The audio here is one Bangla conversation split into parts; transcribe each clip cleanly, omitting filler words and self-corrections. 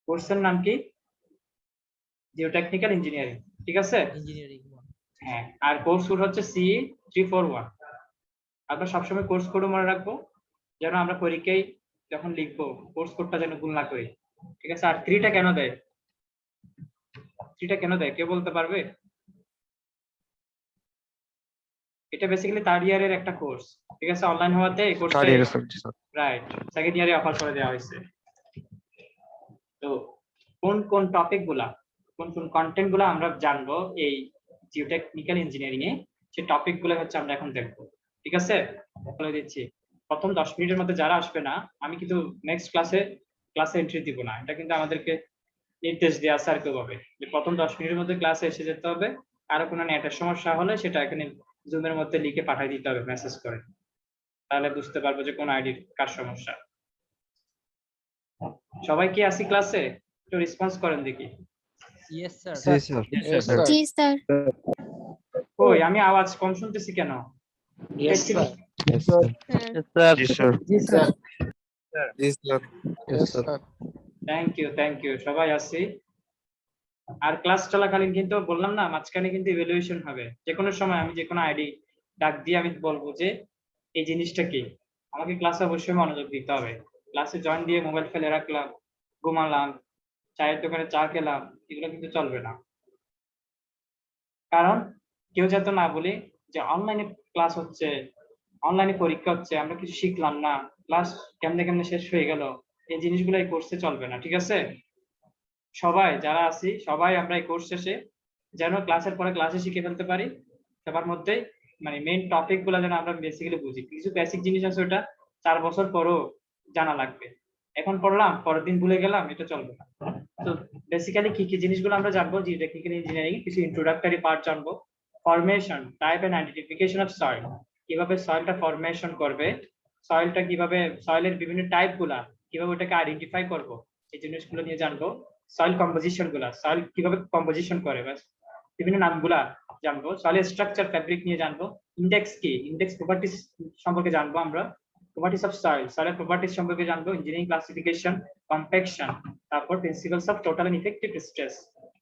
কোর্সের নাম কি? জিওটেকনিক্যাল ইঞ্জিনিয়ারিং, ঠিক আছে? ইঞ্জিনিয়ারিং। হ্যাঁ, আর কোর্স কোড হচ্ছে CE 341। আমরা সবসময় কোর্স কোড মনে রাখবো, যেন আমরা পরীক্ষায় যখন লিখবো কোর্স কোডটা যেন ভুল না করি, ঠিক আছে? আর 3টা কেন দেয়? 3টা কেন দেয় কেউ বলতে পারবে? এটা বেসিক্যালি থার্ড ইয়ারের একটা কোর্স, ঠিক আছে? অনলাইন হওয়াতে এই কোর্সটা রাইট সেকেন্ড ইয়ারে অফার করে দেওয়া হয়েছে। তো কোন কোন টপিক গুলা, কোন কোন কন্টেন্ট গুলা আমরা জানবো এই জিওটেকনিক্যাল ইঞ্জিনিয়ারিং এ, সেই টপিক গুলো হচ্ছে আমরা এখন দেখবো, ঠিক আছে? বলে দিচ্ছি, প্রথম 10 মিনিটের মধ্যে যারা আসবে না, আমি কিন্তু নেক্সট ক্লাসে এন্ট্রি দিব না। এটা কিন্তু আমাদেরকে নির্দেশ দেওয়া স্যার কেউ হবে যে প্রথম 10 মিনিটের মধ্যে ক্লাসে এসে যেতে হবে। কারো কোনো নেটের সমস্যা হলে সেটা এখানে জুমের মধ্যে লিখে পাঠিয়ে দিতে হবে মেসেজ করে, তাহলে বুঝতে পারবো যে কোন আইডির কার সমস্যা। সবাই কি আসি ক্লাসে? একটু রেসপন্স করেন দেখি। Yes sir. জি স্যার। ওই আমি আওয়াজ কম শুনতেছি কেন? থ্যাংক ইউ সবাই আসি। আর ক্লাস চলাকালীন কিন্তু বললাম না, মাঝখানে কিন্তু ইভ্যালুয়েশন হবে। যে কোনো সময় আমি যে কোনো আইডি ডাক দিয়ে আমি বলবো যে এই জিনিসটা কি। আমাকে ক্লাসে অবশ্যই মনোযোগ দিতে হবে। ক্লাসে জয়েন দিয়ে মোবাইল ফেলে রাখলাম, ঘুমালাম, চায়ের দোকানে চা খেলাম, এগুলো কিন্তু চলবে না। কারণ কেউ যাতে না বলি যে অনলাইনে ক্লাস হচ্ছে, অনলাইনে পরীক্ষা হচ্ছে, আমরা কিছু শিখলাম না, ক্লাস কেমনে কেমনে শেষ হয়ে গেল, এই জিনিসগুলো এই কোর্সে চলবে না, ঠিক আছে? সবাই যারা আছি সবাই আমরা এই কোর্স শেষে যেন ক্লাসের পরে ক্লাসে শিখে ফেলতে পারি। সবার মধ্যে মানে মেইন টপিক গুলো যেন আমরা বেসিক্যালি বুঝি। কিছু বেসিক জিনিস আছে ওটা 4 বছর পরও জানা লাগবে। এখন পড়লাম পরের দিন ভুলে গেলাম, এটা চলবে না। তো বেসিক্যালি কি কি জিনিসগুলো আমরা জানবো, যে টেকনিক্যাল ইঞ্জিনিয়ারিং কিছু ইন্ট্রোডাক্টরি পার্ট জানবো। Formation, type and identification of soil, কিভাবে সয়েলটা ফরমেশন করবে, সয়েলটা কিভাবে, সয়েলের বিভিন্ন টাইপ গুলা কিভাবে ওটাকে আইডেন্টিফাই করব, এই জিনিসগুলো নিয়ে জানবো। সয়েল কম্পোজিশন গুলা, সয়েল কিভাবে কম্পোজিশন করে, বাস বিভিন্ন নামগুলা জানবো। সয়েল স্ট্রাকচার, ফ্যাব্রিক নিয়ে জানবো। ইন্ডেক্স কি, ইন্ডেক্স প্রপার্টিজ সম্পর্কে জানবো আমরা। প্রপার্টিজ অফ সয়েল, সয়েলের প্রপার্টিজ সম্পর্কে জানবো। ইঞ্জিনিয়ারিং ক্লাসিফিকেশন, কম্প্যাকশন, তারপর principles of total and effective stress.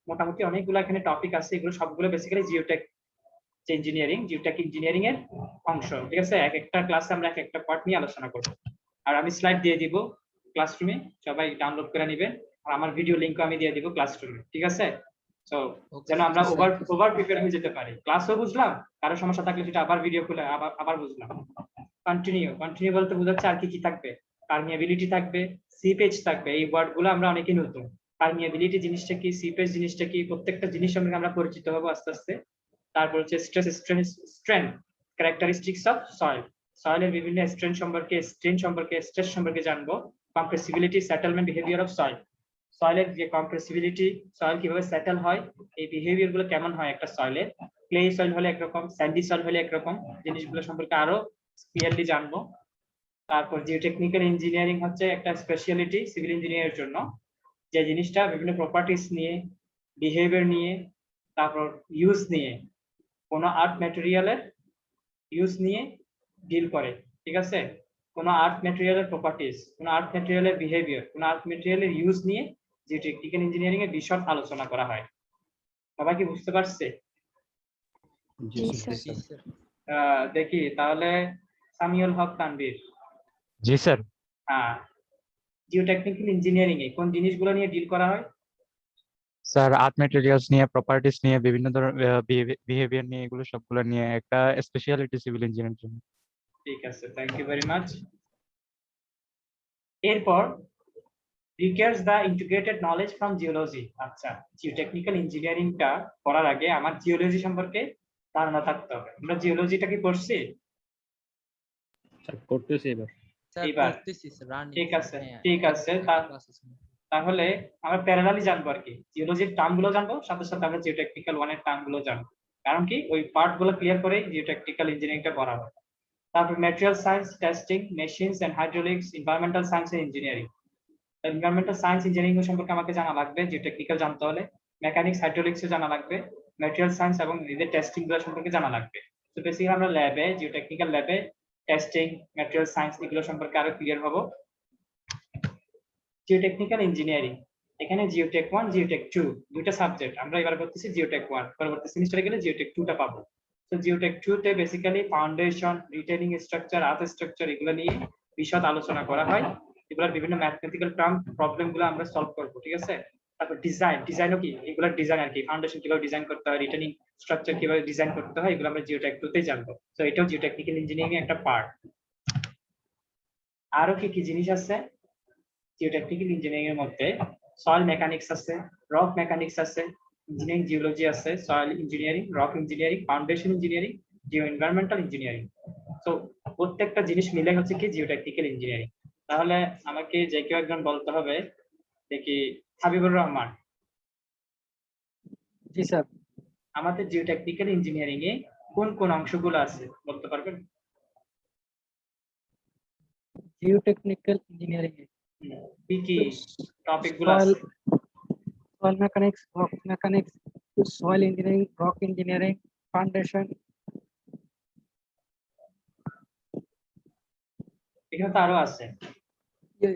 মোটামুটি অনেকগুলো এখানে টপিক আছে, এগুলো সবগুলো basically geotech engineering, geotech engineering এর অংশ, ঠিক আছে? এক একটা ক্লাসে আমরা এক একটা পার্ট নিয়ে আলোচনা করব। আর আমি স্লাইড দিয়ে দিব ক্লাসরুমে, সবাই ডাউনলোড করে নেবেন। আর আমার ভিডিও লিংকও আমি দিয়ে দিব ক্লাসরুমে, ঠিক আছে? সো যেন আমরা ওভার প্রিপেয়ার হয়ে যেতে পারি। ক্লাসও বুঝলাম, কারো সমস্যা থাকলে সেটা আবার ভিডিও খুলে আবার বুঝলাম। কন্টিনিউ বলতে বোঝাচ্ছে আর কি কি থাকবে, পারমিয়াবিলিটি থাকবে, সি পেজ থাকবে। এই ওয়ার্ডগুলো আমরা অনেকেই নতুন। পারমিয়াবিলিটি জিনিসটা কি, সি পেজ জিনিসটা কি, প্রত্যেকটা জিনিস সম্পর্কে আমরা পরিচিত হবো আস্তে আস্তে। তারপর হচ্ছে স্ট্রেন্থ, ক্যারেক্টারিস্টিক্স অফ সয়েল, সয়েলের বিভিন্ন স্ট্রেন্থ সম্পর্কে, স্ট্রেস সম্পর্কে জানবো। Compressibility, settlement, behaviour of soil, সয়েলের যে কম্প্রেসিবিলিটি, সয়েল কিভাবে সেটেল হয়, এই বিহেভিয়ার গুলো কেমন হয় একটা সয়েলের। ক্লে সয়েল হলে একরকম, স্যান্ডি সয়েল হলে একরকম, জিনিসগুলো সম্পর্কে আরো ক্লিয়ারলি জানবো। তারপর জিওটেকনিক্যাল ইঞ্জিনিয়ারিং হচ্ছে একটা স্পেশালিটি সিভিল ইঞ্জিনিয়ারের জন্য, যে জিনিসটা বিভিন্ন প্রপার্টিস নিয়ে, বিহেভিয়ার নিয়ে, তারপর ইউজ নিয়ে, কোনো আর্ট ম্যাটেরিয়ালের ইউজ নিয়ে ডিল করে, ঠিক আছে? কোনো আর্ট ম্যাটেরিয়ালের প্রপার্টিস, কোনো আর্ট ম্যাটেরিয়ালের বিহেভিয়ার, কোনো আর্ট ম্যাটেরিয়ালের ইউজ নিয়ে জিওটেকনিক্যাল ইঞ্জিনিয়ারিং এর বিশদ আলোচনা করা হয়। সবাই কি বুঝতে পারছে? দেখি তাহলে সামিউল হক তানভীর। জি স্যার। হ্যাঁ, জিওটেকনিক্যাল ইঞ্জিনিয়ারিং এ কোন জিনিসগুলো নিয়ে ডিল করা হয়? স্যার আর্ট ম্যাটেরিয়ালস নিয়ে, প্রপার্টিস নিয়ে, বিভিন্ন ধরনের বিহেভিয়ার নিয়ে, এগুলো সবগুলো নিয়ে একটা স্পেশালিটি সিভিল ইঞ্জিনিয়ারিং জন্য। ঠিক আছে, থ্যাংক ইউ ভেরি মাচ। এরপর requires the integrated knowledge from geology। আচ্ছা, জিওটেকনিক্যাল ইঞ্জিনিয়ারিংটা করার আগে আমার জিওলজি সম্পর্কে ধারণা থাকতে হবে। আমরা জিওলজিটা কি পড়ছি? স্যার করতেছি এবার। ঠিক আছে তাহলে আমরা প্যারালালি জানবো আর কি, জিওলজির টার্মগুলো জানবো, সাথে সাথে আমরা জিওটেকনিক্যাল ওয়ানের টার্মগুলো জানবো। কারণ কি ওই পার্টগুলো ক্লিয়ার করে জিওটেকনিক্যাল ইঞ্জিনিয়ারিংটা পড়া হয়। তারপর material science, testing, machines and hydraulics, environmental science and engineering. Environmental science engineering সম্পর্কে আমাকে জানা লাগবে, জিওটেকনিক্যাল জানতে হলে। মেকানিক্স, হাইড্রোলিক্স জানা লাগবে। ম্যাটেরিয়াল সায়েন্স এবং নিজের টেস্টিং গুলো সম্পর্কে জানা লাগবে। তো বেসিক্যালি আমরা ল্যাবে, জিওটেকনিক্যাল ল্যাবে টেস্টিং, ম্যাটেরিয়াল সায়েন্স এগুলো সম্পর্কে আরো ক্লিয়ার হবো। জিওটেকনিক্যাল ইঞ্জিনিয়ারিং এখানে জিওটেক 1 জিওটেক 2 দুইটা সাবজেক্ট আমরা এবার করতেছি জিওটেক 1, পরবর্তী সেমিস্টারে গেলে জিওটেক 2 টা পাবো। তো জিওটেক 2 তে বেসিক্যালি ফাউন্ডেশন, রিটেনিং স্ট্রাকচার, আর্থ স্ট্রাকচার এগুলো নিয়ে বিশদ আলোচনা করা হয়। এগুলোর বিভিন্ন ম্যাথমেটিক্যাল টার্ম প্রবলেম গুলো আমরা সলভ করবো, ঠিক আছে। তারপর ডিজাইনও কি, এগুলোর ডিজাইন আর কি, ফাউন্ডেশন কিভাবে ডিজাইন করতে হয়, রিটেনিং স্ট্রাকচার কিভাবে ডিজাইন করতে হয়, এগুলো আমরা জিওটেক 2 তে জানবো। তো এটাও জিওটেকনিক্যাল ইঞ্জিনিয়ারিং এর একটা পার্ট। আরো কি কি জিনিস আছে জিওটেকনিক্যাল ইঞ্জিনিয়ারিং এর মধ্যে? সয়েল মেকানিক্স আছে, রক মেকানিক্স আছে, ইঞ্জিনিয়ারিং জিওলজি আছে, soil engineering, rock engineering, foundation engineering, Jio environmental engineering. তো প্রত্যেকটা জিনিস মিলে হচ্ছে কি জিওটেকনিক্যাল ইঞ্জিনিয়ারিং। তাহলে আমাকে যে কেউ একজন বলতে হবে, দেখি হাবিবুর রহমান। জি স্যার। আমাদের জিওটেকনিক্যাল ইঞ্জিনিয়ারিং এ কোন কোন অংশগুলো আছে বলতে পারবেন? জিওটেকনিক্যাল ইঞ্জিনিয়ারিং এ কি কি টপিক গুলো আছে? soil mechanics, rock mechanics, soil engineering, rock engineering, foundation. এখানে তো আরো আছে, Geo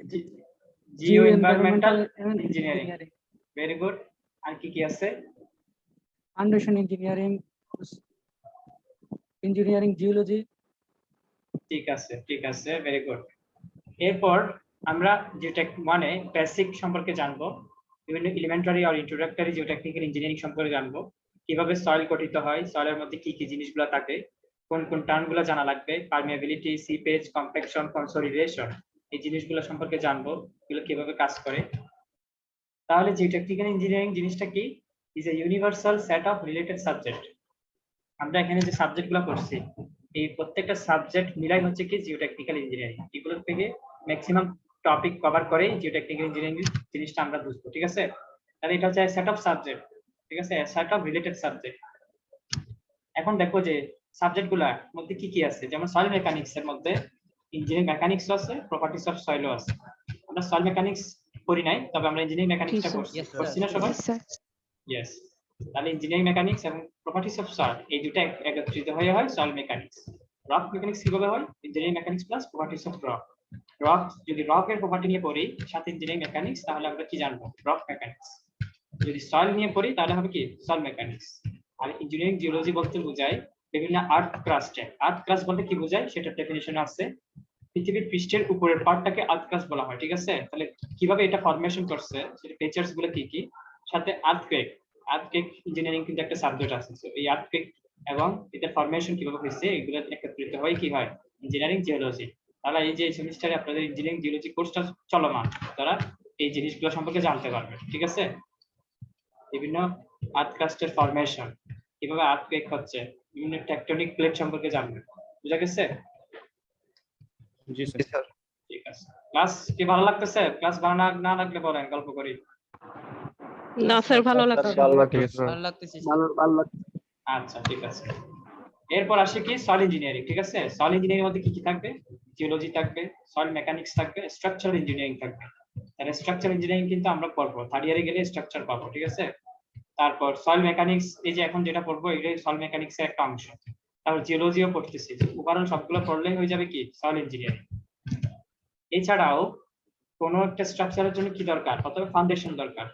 geo environmental and engineering, very good. আর কি কি আছে? foundation engineering, engineering geology. ঠিক আছে, ঠিক আছে, ভেরি গুড। এরপর আমরা জিওটেক 1 এ বেসিক সম্পর্কে জানবো, বিভিন্ন এলিমেন্টারি আর ইন্ট্রোডাক্টরি জিওটেকনিক্যাল ইঞ্জিনিয়ারিং সম্পর্কে জানবো, কিভাবে সয়েল গঠিত হয়, সয়েলের মধ্যে কি কি জিনিসগুলো থাকে, কোন কোন টার্মগুলো জানা লাগবে, পারমিয়াবিলিটি, সিপেজ, কম্প্যাকশন, কনসোলিডেশন, এই জিনিসগুলো সম্পর্কে জানবো, এগুলো কিভাবে কাজ করে। তাহলে জিওটেকনিক্যাল ইঞ্জিনিয়ারিং জিনিসটা কি? Is a universal set of related subject. আমরা এখানে যে সাবজেক্টগুলো পড়ছি, এই প্রত্যেকটা সাবজেক্ট মিলাই হচ্ছে কি জিওটেকনিক্যাল ইঞ্জিনিয়ারিং। এগুলো থেকে ম্যাক্সিমাম টপিক কভার করে জিওটেকনিক্যাল ইঞ্জিনিয়ারিং জিনিসটা আমরা বুঝবো, ঠিক আছে। তাহলে এটা হচ্ছে সেট অফ সাবজেক্ট, ঠিক আছে, সেট অফ রিলেটেড সাবজেক্ট। এখন দেখো যে সাবজেক্টগুলোর মধ্যে কি কি আছে, যেমন সয়েল মেকানিক্স এর মধ্যে ইঞ্জিনিয়ারিং মেকানিক্স আছে, প্রপার্টিজ অফ সয়েলও আছে। আমরা সয়েল মেকানিক্স পড়ি নাই, তবে আমরা ইঞ্জিনিয়ারিং মেকানিক্সটা পড়ছি না সবাই? ইয়েস। তাহলে ইঞ্জিনিয়ারিং মেকানিক্স এবং প্রপার্টিজ অফ সয়েল এই দুটো একত্রিত হয়ে হয় সয়েল মেকানিক্স। রক মেকানিক্স কিভাবে হয়? Engineering mechanics plus properties of rock. Rock যদি রকের প্রপার্টি নিয়ে পড়ি সাথে ইঞ্জিনিয়ারিং মেকানিক্স, তাহলে আমরা কি জানবো? Rock mechanics. যদি সয়েল নিয়ে পড়ি তাহলে হবে কি? Soil mechanics. আর ইঞ্জিনিয়ারিং জিওলজি বলতে বোঝায় বিভিন্ন আর্থ ক্রাস্টে, আর্থ ক্রাস্ট বলতে কি বোঝায় সেটা ডেফিনিশন আছে, পৃথিবীর পৃষ্ঠের উপরের পার্টটাকে আর্থ ক্রাস্ট বলা হয়, ঠিক আছে। তাহলে কিভাবে এটা ফরমেশন করছে, সেটা ফিচার্স গুলো কি কি, সাথে আর্থকোয়েক, আর্থকোয়েক ইঞ্জিনিয়ারিং কিন্তু একটা সাবজেক্ট আছে। তো এই আর্থকোয়েক এবং এটা ফরমেশন কিভাবে হয়েছে এগুলো একত্রিত হয় কি হয়? Engineering geology. তাহলে এই যে সেমিস্টারে আপনাদের ইঞ্জিনিয়ারিং জিওলজি কোর্সটা চলমান, তারা এই জিনিসগুলো সম্পর্কে জানতে পারবে, ঠিক আছে। বিভিন্ন আর্থ ক্রাস্টের ফরমেশন, কিভাবে আর্থকোয়েক হচ্ছে, বিভিন্ন টেকটনিক প্লেট সম্পর্কে জানবে। বুঝা গেছে? জি স্যার। ঠিক আছে। ক্লাস কি ভালো লাগতেছে? ক্লাস ভালো না লাগলে বলেন, গল্প করি। না স্যার, ভালো লাগছে। ভালো লাগতেছে। আচ্ছা, ঠিক আছে। এরপর আসে কি সয়েল ইঞ্জিনিয়ারিং, ঠিক আছে। সয়েল ইঞ্জিনিয়ারিং মধ্যে কি কি থাকবে? জিওলজি থাকবে, সয়েল মেকানিক্স থাকবে, স্ট্রাকচারাল ইঞ্জিনিয়ারিং থাকবে। তাহলে স্ট্রাকচারাল ইঞ্জিনিয়ারিং কিন্তু আমরা পড়বো, থার্ড ইয়ারে গেলে স্ট্রাকচার পাবো, ঠিক আছে। তারপর সয়েল মেকানিক্স, এই যে এখন যেটা পড়বো এটাই সয়েল মেকানিক্স এর একটা অংশ। তারপর জিওলজিও পড়তেছি, ওভারঅল সবগুলো পড়লেই হয়ে যাবে কি? Soil engineering. এছাড়াও কোনো একটা স্ট্রাকচারের জন্য কি দরকার? প্রথমে ফাউন্ডেশন দরকার।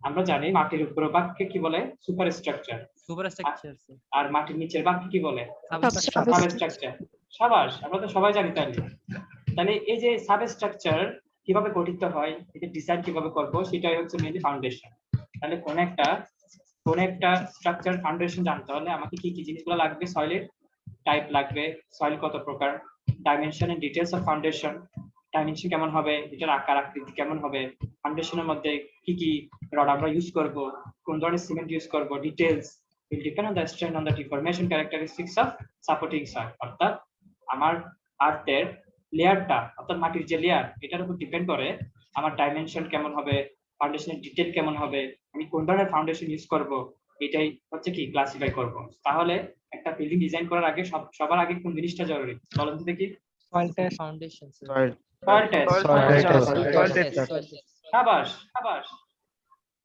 আমরা জানি মাটির উপরের ভাগকে কি বলে? Super structure. আর মাটির নিচের ভাগকে কি বলে? সাবস্ট্রাকচার। সাবাস, আমরা তো সবাই জানি। তাহলে এই যে সাবস্ট্রাকচার কিভাবে গঠিত হয়, এটা ডিজাইন কিভাবে করব, সেটাই হচ্ছে মেইনলি ফাউন্ডেশন। তাহলে কোন একটা স্ট্রাকচার ফাউন্ডেশন জানতে হলে আমাকে কি কি জিনিসগুলো লাগবে? সয়েলের টাইপ লাগবে, সয়েল কত প্রকার, dimension and details of foundation, dimension কেমন হবে, এটার আকার আকৃতি কেমন হবে, ফাউন্ডেশনের মধ্যে কি কি রড আমরা ইউজ করব, কোন ধরনের সিমেন্ট ইউজ করব, details will depend on the strength on the deformation characteristics of supporting soil। অর্থাৎ আমার আর্থের লেয়ারটা, অর্থাৎ মাটির যে লেয়ার, এটার উপর ডিপেন্ড করে আমার ডাইমেনশন কেমন হবে, ফাউন্ডেশনের ডিটেইল কেমন হবে, আমি কোন ধরনের ফাউন্ডেশন ইউজ করব, এটাই হচ্ছে কি ক্লাসিফাই করব। তাহলে একটা বিল্ডিং ডিজাইন করার আগে সবার আগে কোন জিনিসটা জরুরি বলেন তো দেখি? Soil test. Foundation soil test. সাবাস সাবাস।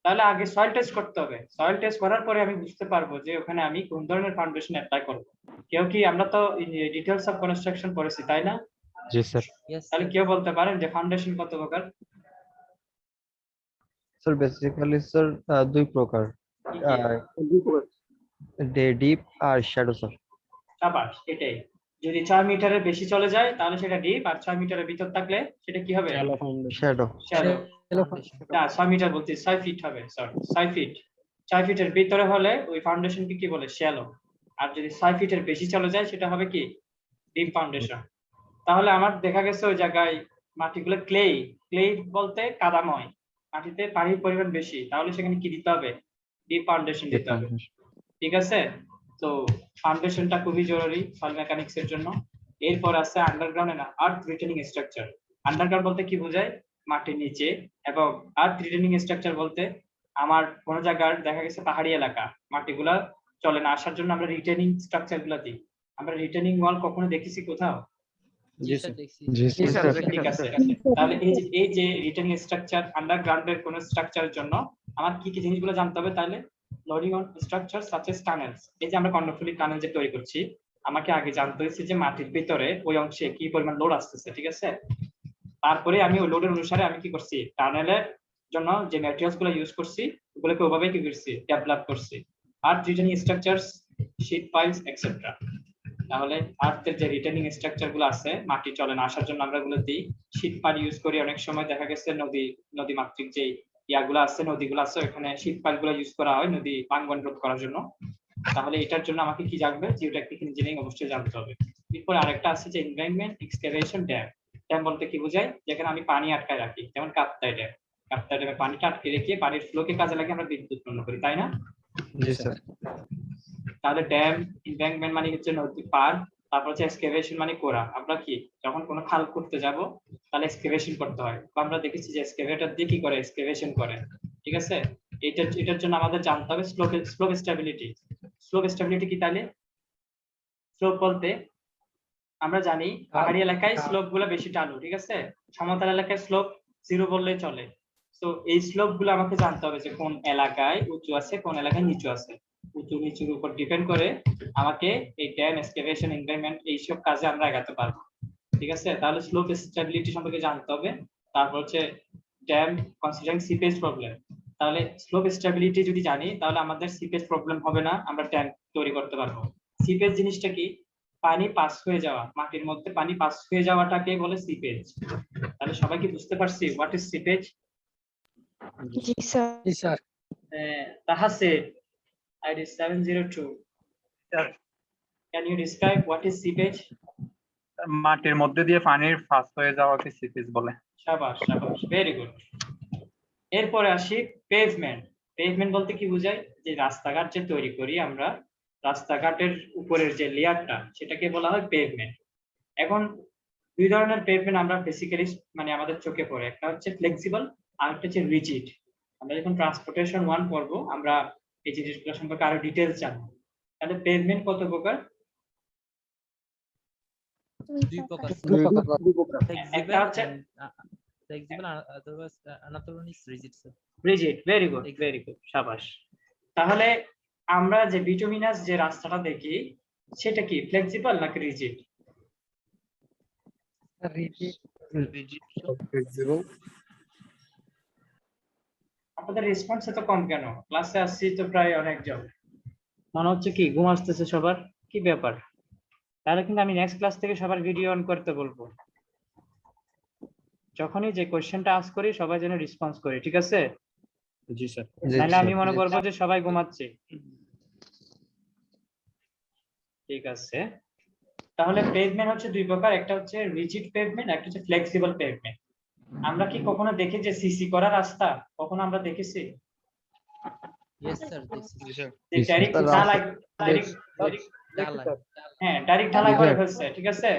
তাহলে আগে সয়েল টেস্ট করতে হবে। সয়েল টেস্ট করার পরে আমি বুঝতে পারবো যে ওখানে আমি কোন ধরনের ফাউন্ডেশন অ্যাপ্লাই করব। কেউ কি, আমরা তো ডিটেইলস অফ কনস্ট্রাকশন পড়েছি, তাই না? জি স্যার। তাহলে কেউ বলতে পারেন যে ফাউন্ডেশন কত প্রকার? স্যার বেসিক্যালি স্যার দুই প্রকার, কি কি? ডিপ আর শ্যাডো স্যার। সাবাস, এটাই। যদি 6 মিটারের বেশি চলে যায় তাহলে সেটা ডিপ, আর 6 মিটারের ভিতর থাকলে সেটা কি হবে? শ্যাডো। শ্যালো। না 6 মিটার বলতে 6 ফিট হবে, সরি 6 ফিট। 6 ফিটের ভিতরে হলে ওই ফাউন্ডেশনকে কি বলে? শ্যালো। আর যদি 6 ফিটের বেশি চলে যায় সেটা হবে কি? Deep foundation. তাহলে আমার দেখা গেছে ওই জায়গায় মাটিগুলো ক্লে বলতে কাদাময়, মাটিতে পানির পরিমাণ বেশি, তাহলে সেখানে কি দিতে হবে? ডিপ ফাউন্ডেশন দিতে হবে। ঠিক আছে, তো ফাউন্ডেশনটা খুবই জরুরি সয়েল মেকানিক্স এর জন্য। এরপর আছে underground and earth retaining structure. Underground বলতে কি বোঝায়? মাটির নিচে। এবং আর্থ রিটেনিং স্ট্রাকচার বলতে আমার কোন জায়গার দেখা গেছে পাহাড়ি এলাকা, মাটিগুলা চলে না আসার জন্য আমরা রিটেনিং স্ট্রাকচার গুলা দিই। আমরা রিটেনিং ওয়াল কখনো দেখেছি কোথাও? জি স্যার দেখছি। ঠিক আছে, তাহলে এই যে রিটেনিং স্ট্রাকচার আন্ডারগ্রাউন্ডের কোন স্ট্রাকচারের জন্য আমার কি কি জিনিসগুলো জানতে হবে? তাহলে loading on structure such as tunnels. এই যে আমরা কর্ণফুলী টানেল যে তৈরি করছি, আমাকে আগে জানতে হয়েছে যে মাটির ভিতরে ওই অংশে কি পরিমাণ লোড আসতেছে, ঠিক আছে? তারপরে আমি ওই লোডের অনুসারে আমি কি করছি? টানেলের জন্য যে ম্যাটেরিয়ালস গুলো ইউজ করছি ওগুলোকে ওভাবে কি করছি? ডেভেলপ করছি। আর retaining structures, sheet piles etcetera. তাহলে আর্থের যে রিটেনিং স্ট্রাকচার গুলো আছে মাটি চলে না আসার জন্য আমরা গুলো দিই। শীট পাইল ইউজ করি, অনেক সময় দেখা গেছে নদী মাতৃক যে ইয়াগুলো আছে, নদীগুলো আছে, ওখানে শীট পাইল গুলো ইউজ করা হয় নদী ভাঙ্গন রোধ করার জন্য। তাহলে এটার জন্য আমাকে কি জানবে? জিওটেকনিক্যাল ইঞ্জিনিয়ারিং অবশ্যই জানতে হবে। এরপর আরেকটা আছে যে এনভায়রনমেন্ট এক্সকাভেশন ড্যাম। ড্যাম বলতে কি বোঝায়? যেখানে আমি পানি আটকায় রাখি, যেমন কাপ্তাই ড্যাম। কাপ্তাই ড্যামে পানিটা আটকে রেখে পানির ফ্লোকে কাজে লাগিয়ে আমরা বিদ্যুৎ উৎপন্ন করি, তাই না? জি স্যার। তাহলে ড্যাম, এনভায়রনমেন্ট মানে হচ্ছে নদী পার, তারপর হচ্ছে এক্সকাভেশন মানে কোরা। আমরা কি যখন কোনো খাল করতে যাব তাহলে এক্সকাভেশন করতে হয়, তো আমরা দেখেছি যে এক্সকাভেটর দিয়ে কি করে? এক্সকাভেশন করে। ঠিক আছে, এটার জন্য আমাদের জানতে হবে স্লোপ স্টেবিলিটি। স্লোপ স্টেবিলিটি কি? তাহলে স্লোপ বলতে আমরা জানি পাহাড়ি এলাকায় স্লোপ গুলো বেশি টানু, ঠিক আছে? সমতল এলাকায় স্লোপ 0 বললেই চলে। তো এই স্লোপ গুলো আমাকে জানতে হবে যে কোন এলাকায় উঁচু আছে, কোন এলাকায় নিচু আছে। উঁচু নিচুর উপর ডিপেন্ড করে আমাকে এই ড্যাম, এক্সকাভেশন, এনভায়রনমেন্ট এইসব কাজে আমরা এগাতে পারবো। ঠিক আছে, তাহলে স্লোপ স্টেবিলিটি সম্পর্কে জানতে হবে। তারপর হচ্ছে ড্যাম কনসিডারিং সিপেজ প্রবলেম। তাহলে স্লোপ স্টেবিলিটি যদি জানি তাহলে আমাদের সিপেজ প্রবলেম হবে না, আমরা ড্যাম তৈরি করতে পারবো। সিপেজ জিনিসটা কি? পানি পাস হয়ে যাওয়া, মাটির মধ্যে পানি পাস হয়ে যাওয়াটাকে বলে সিপেজ। তাহলে সবাই কি বুঝতে পারছি what is seepage? G sir. জি sir. Tahassib, ID 702. Can you describe what is seepage? মাটির মধ্যে দিয়ে পানির ফাঁস হয়ে যাওয়াকে সিপেজ বলে। শাবাশ শাবাশ, ভেরি গুড। এরপরে আসি পেভমেন্ট। পেভমেন্ট বলতে কি বোঝায়? যে রাস্তাঘাট যে তৈরি করি আমরা, রাস্তাঘাটের উপরের যে লেয়ারটা সেটাকে বলা হয় পেভমেন্ট। এখন দুই ধরনের পেভমেন্ট আমরা বেসিক্যালি মানে আমাদের চোখে পড়ে, একটা হচ্ছে ফ্লেক্সিবল আর একটা হচ্ছে রিজিড। আমরা যখন ট্রান্সপোর্টেশন 1 পড়ব আমরা এই জিনিসগুলো সম্পর্কে আরো ডিটেইলস জানবো। তাহলে পেভমেন্ট কত প্রকার? দুই প্রকার। একটা হচ্ছে ফ্লেক্সিবল আর otherwise another one is rigid sir. Rigid, very good very good, শাবাশ। তাহলে আমরা যে বিটুমিনাস যে রাস্তাটা দেখি সেটা কি ফ্লেক্সিবল নাকি রিজিড? আপনাদের রেসপন্স এত কম কেন? ক্লাসে আসছি তো প্রায় অনেকজন, মনে হচ্ছে কি ঘুম আসতেছে সবার, কি ব্যাপার? তাহলে কিন্তু আমি নেক্সট ক্লাস থেকে সবার ভিডিও অন করতে বলবো। যখনই যে কোশ্চেনটা আস্ক করি সবাই যেন রেসপন্স করে, ঠিক আছে? জি স্যার। নাহলে আমি মনে করবো যে সবাই ঘুমাচ্ছে। ঠিক আছে, তাহলে পেভমেন্ট হচ্ছে দুই প্রকার, একটা হচ্ছে রিজিড পেভমেন্ট, একটা হচ্ছে ফ্লেক্সিবল পেভমেন্ট। আমরা কি কখনো দেখি যে সিসি করা রাস্তা কখনো আমরা দেখেছি? ইয়েস স্যার দেখছি। যে ডাইরেক্ট ঢালাই, হ্যাঁ ডাইরেক্ট ঢালাই করে ফেলছে, ঠিক আছে?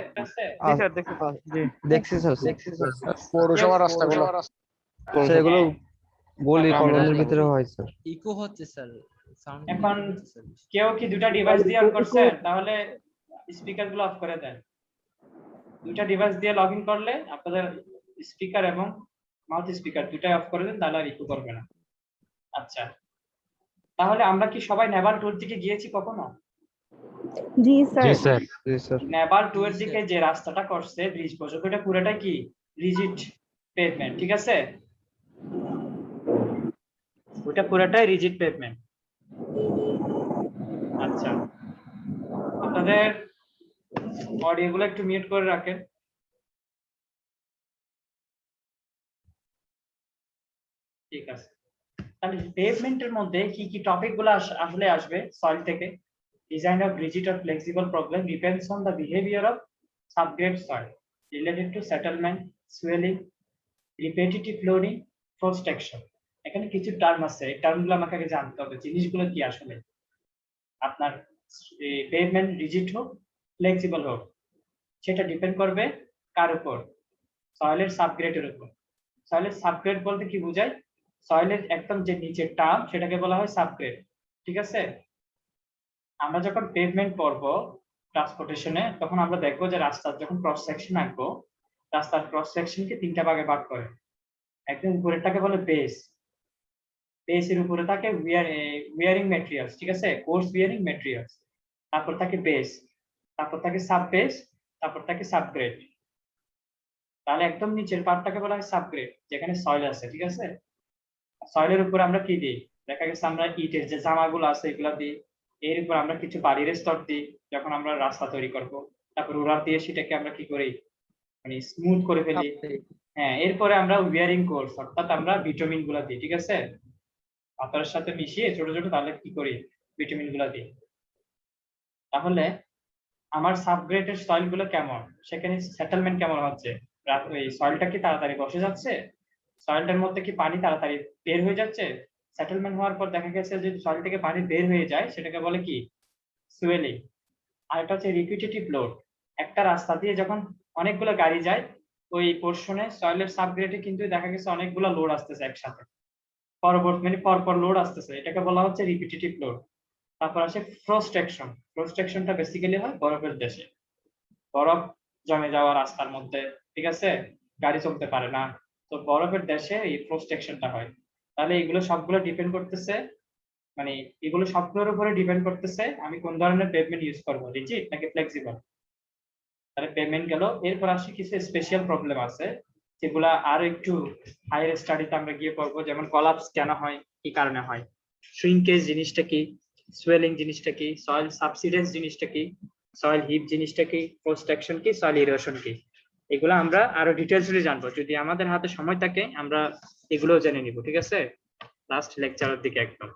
দেখছি স্যার। পৌরসভার রাস্তাগুলো সেগুলো গলি কলোনির ভিতরে হয় স্যার। ইকো হচ্ছে স্যার, সাউন্ড। এখন কেউ কি দুটা ডিভাইস দিয়ে অন করছেন? তাহলে স্পিকার গুলো অফ করে দেন। দুটা ডিভাইস দিয়ে লগ ইন করলে আপনাদের স্পিকার এবং মাউথ স্পিকার দুটাই অফ করে দেন, তাহলে আর ইকো করবে না। আচ্ছা, তাহলে আমরা কি সবাই নেভাল ট্যুর দিকে গিয়েছি কখনো? জি স্যার। জি স্যার। জি স্যার। নেভাল ট্যুরের দিকে যে রাস্তাটা করছে ব্রিজ পর্যন্ত, এটা পুরোটাই কি রিজিড পেভমেন্ট, ঠিক আছে? এটা পুরোটাই রিজিড পেভমেন্ট। আচ্ছা, আপনাদের অডিওগুলো একটু মিউট করে রাখেন। ঠিক আছে, তাহলে পেভমেন্টের মধ্যে কি কি টপিক গুলো আসলে আসবে সয়েল থেকে? Design of rigid or flexible problem depends on the behaviour of subgrade soil related to settlement, swelling, repetitive loading, frost action. এখানে কিছু টার্ম আছে, এই টার্মগুলো আমাকে আগে জানতে হবে, জিনিসগুলো কি আসলে। আপনার পেভমেন্ট রিজিড হোক ফ্লেক্সিবল হোক, সেটা ডিপেন্ড করবে কার উপর? সয়েলের সাবগ্রেডের উপর। সয়েলের সাবগ্রেড বলতে কি বোঝায়? সয়েলের একদম যে নিচের টার্ম সেটাকে বলা হয় সাবগ্রেড। ঠিক আছে, আমরা যখন পেভমেন্ট করব ট্রান্সপোর্টেশনে, তখন আমরা দেখবো যে রাস্তার যখন ক্রস সেকশন আঁকবো, রাস্তার ক্রস সেকশনকে তিনটা ভাগে ভাগ করে। একদম উপরেরটাকে বলে বেস, বেসের উপরে থাকে উইয়ারিং ম্যাটেরিয়ালস, ঠিক আছে, কোর্স উইয়ারিং ম্যাটেরিয়ালস। তারপর থাকে বেস, তারপর থাকে সাব বেস, তারপর থাকে সাবগ্রেড। তাহলে একদম নিচের পার্টটাকে বলা হয় সাবগ্রেড, যেখানে সয়েল আছে। ঠিক আছে, সয়েলের উপর আমরা কি দিই? দেখা গেছে আমরা ইটের যে জামাগুলো আছে এগুলা দিই, এর উপর আমরা কিছু বালির স্তর দিই যখন আমরা রাস্তা তৈরি করব। তারপর রোলার দিয়ে সেটাকে আমরা কি করি, মানে স্মুথ করে ফেলি। হ্যাঁ, এরপরে আমরা উইয়ারিং কোর্স অর্থাৎ আমরা ভিটামিন গুলা দিই। ঠিক আছে, পাথরের সাথে মিশিয়ে ছোট ছোট তাহলে কি করি, ভিটামিন গুলা দিই। তাহলে আমার সাবগ্রেডের সয়েল গুলো কেমন, সেখানে সেটেলমেন্ট কেমন হচ্ছে, ওই সয়েলটা কি তাড়াতাড়ি বসে যাচ্ছে, সয়েলটার মধ্যে কি পানি তাড়াতাড়ি বের হয়ে যাচ্ছে। সেটেলমেন্ট হওয়ার পর দেখা গেছে যে সয়েল থেকে পানি বের হয়ে যায়, সেটাকে বলে কি, সুয়েলিং। আর এটা হচ্ছে রিপিটিটিভ লোড। একটা রাস্তা দিয়ে যখন অনেকগুলো গাড়ি যায়, ওই পোর্শনে সয়েলের সাবগ্রেডে কিন্তু দেখা গেছে অনেকগুলো লোড আসতেছে একসাথে, পরবর্তী মানে পরপর লোড আসতেছে, এটাকে বলা হচ্ছে রিপিটিটিভ লোড। তারপর আসে ফ্রস্ট অ্যাকশন। ফ্রস্ট অ্যাকশনটা বেসিক্যালি হয় বরফের দেশে, বরফ জমে যাওয়া রাস্তার মধ্যে, ঠিক আছে, গাড়ি চলতে পারে না, তো বরফের দেশে এই ফ্রস্ট অ্যাকশনটা হয়। তাহলে এগুলো সবগুলো ডিপেন্ড করতেছে, মানে এগুলো সবগুলোর উপরে ডিপেন্ড করতেছে আমি কোন ধরনের পেভমেন্ট ইউজ করব, রিজিড নাকি ফ্লেক্সিবল। তাহলে পেভমেন্ট গেল, এরপর আসে কিছু স্পেশাল প্রবলেম আছে যেগুলা আরো একটু হায়ার স্টাডিতে আমরা গিয়ে পড়বো, যেমন কলাপস কেন হয়, কি কারণে হয়, শ্রিঙ্কেজ জিনিসটা কি, সুয়েলিং জিনিসটা কি, সয়েল সাবসিডেন্স জিনিসটা কি, সয়েল হিপ জিনিসটা কি, পোস্ট অ্যাকশন কি, সয়েল ইরোশন কি। এগুলো আমরা আরো ডিটেইলসলি জানবো, যদি আমাদের হাতে সময় থাকে আমরা এগুলো জেনে নিব। ঠিক আছে, লাস্ট লেকচারের দিকে একদম।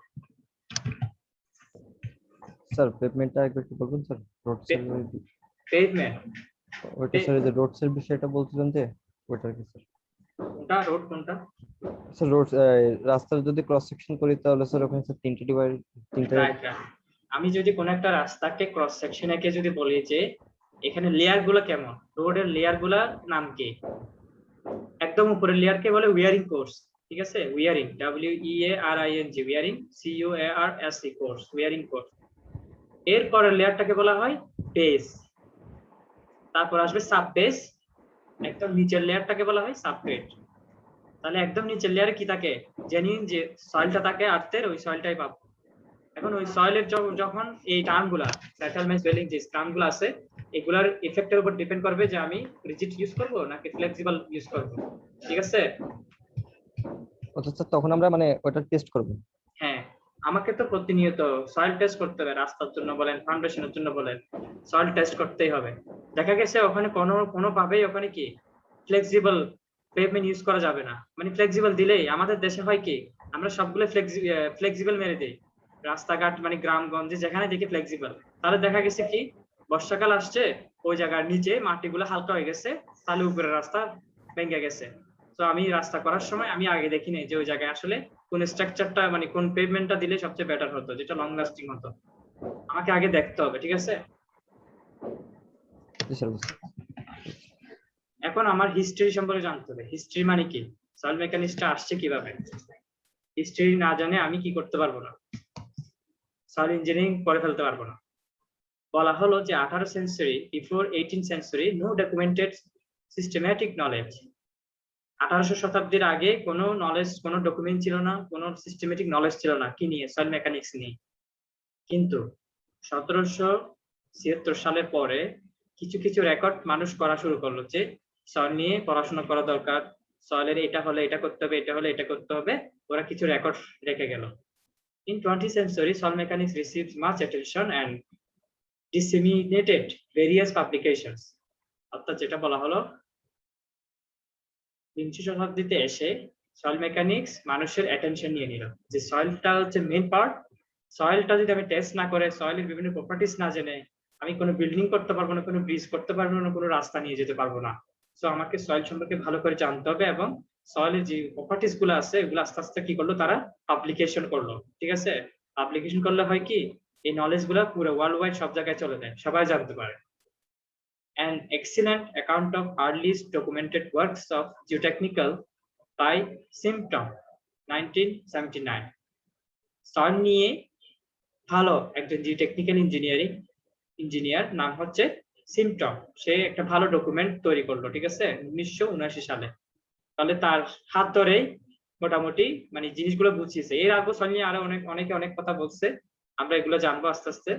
স্যার পেভমেন্টটা একবার একটু বলবেন স্যার? রোডস এর পেভমেন্ট, ওইটা স্যার, যে রোডস এর বিষয়টা বলছিলেন যে ওইটা কি স্যার? কোনটা রোড কোনটা? স্যার রোড রাস্তার যদি ক্রস সেকশন করি তাহলে স্যার ওখানে স্যার তিনটা রাইট, আমি যদি কোন একটা রাস্তাকে ক্রস সেকশন এঁকে যদি বলি যে এখানে লেয়ার গুলো কেমন, রোডের লেয়ার গুলার নাম কি, একদম উপরের লেয়ারকে বলে উইয়ারিং কোর্স। ঠিক আছে, wearing, WEARING, wearing, CUARSE, course, wearing course. এর পরের লেয়ারটাকে বলা হয় বেস, তারপর আসবে সাব বেস, একদম নিচের লেয়ারটাকে বলা হয় সাবগ্রেড। তাহলে একদম নিচের লেয়ারে কি থাকে, জেনুইন যে সয়েলটা থাকে আর্থের, ওই সয়েলটাই পাবো। এখন ওই সয়েলের যখন এই টার্মগুলা সেটেলমেন্ট, সুয়েলিং যে টার্মগুলো আছে, এগুলার ইফেক্টের উপর ডিপেন্ড করবে যে আমি রিজিড ইউজ করব নাকি ফ্লেক্সিবল ইউজ করব। ঠিক আছে, অর্থাৎ স্যার তখন আমরা মানে ওটা টেস্ট করব। হ্যাঁ, আমাকে তো প্রতিনিয়ত সয়েল টেস্ট করতে হবে, রাস্তার জন্য বলেন, ফাউন্ডেশনের জন্য বলেন, সয়েল টেস্ট করতেই হবে। দেখা গেছে ওখানে কোনো ভাবেই ওখানে কি ফ্লেক্সিবল পেভমেন্ট ইউজ করা যাবে না, মানে ফ্লেক্সিবল দিলেই আমাদের দেশে হয় কি, আমরা সবগুলো ফ্লেক্সিবল মেরে দিই, রাস্তাঘাট মানে গ্রামগঞ্জে যেখানে দেখি ফ্লেক্সিবল। তাহলে দেখা গেছে কি, বর্ষাকাল আসছে, ওই জায়গার নিচে মাটিগুলো হালকা হয়ে গেছে, তাহলে উপরের রাস্তা ভেঙে গেছে। তো আমি রাস্তা করার সময় আমি আগে দেখি নাই যে ওই জায়গায় আসলে কোন স্ট্রাকচারটা মানে কোন পেভমেন্টটা দিলে সবচেয়ে বেটার হতো, যেটা লং লাস্টিং হতো, আমাকে আগে দেখতে হবে। ঠিক আছে, এখন আমার হিস্ট্রি সম্পর্কে জানতে হবে। হিস্ট্রি মানে কি, সয়েল মেকানিক্সটা আসছে কিভাবে, হিস্ট্রি না জানে আমি কি করতে পারবো না, সয়েল ইঞ্জিনিয়ারিং করে ফেলতে পারবো না। বলা হলো যে 18 century before 18 century no documented systematic knowledge. 1800 শতাব্দীর আগে কোনো নলেজ, কোনো ডকুমেন্ট ছিল না, কোনো সিস্টেমেটিক নলেজ ছিল না কি নিয়ে, সয়েল মেকানিক্স নিয়ে। কিন্তু 1776 সালের পরে কিছু কিছু রেকর্ড মানুষ করা শুরু করলো যে সয়েল নিয়ে পড়াশোনা করা দরকার, সয়েলের এটা হলে এটা করতে হবে, এটা হলে এটা করতে হবে, ওরা কিছু রেকর্ড রেখে গেল। In 20th century, soil mechanics received much attention and disseminated various publications. অর্থাৎ যেটা বলা হলো, বিংশ শতাব্দীতে এসে সয়েল মেকানিক্স মানুষের অ্যাটেনশন নিয়ে নিল, যে সয়েলটা হচ্ছে মেইন পার্ট। সয়েলটা যদি আমি টেস্ট না করে, সয়েলের বিভিন্ন প্রপার্টিস না জেনে আমি কোনো বিল্ডিং করতে পারবো না, কোনো ব্রিজ করতে পারবো না, কোনো রাস্তা নিয়ে যেতে পারবো না। সো আমাকে সয়েল সম্পর্কে ভালো করে জানতে হবে, এবং সয়েলের যে প্রপার্টিস গুলো আছে এগুলো আস্তে আস্তে কি করলো, তারা পাবলিকেশন করলো। ঠিক আছে, পাবলিকেশন করলে হয় কি, এই নলেজ গুলা পুরো ওয়ার্ল্ড ওয়াইড সব জায়গায় চলে যায়, সবাই জানতে পারে। An excellent account of earliest documented works of geotechnical by Simpson, 1979. Soil নিয়ে ভালো একজন জিওটেকনিক্যাল ইঞ্জিনিয়ার নাম হচ্ছে সিম্পটন, সে একটা ভালো ডকুমেন্ট তৈরি করলো। ঠিক আছে, 1979 সালে। তাহলে তার হাত ধরেই মোটামুটি মানে জিনিসগুলো বুঝিয়েছে। এর আগে সয়েল নিয়ে আরো অনেকে অনেক কথা বলছে, আমরা এগুলো জানবো আস্তে আস্তে,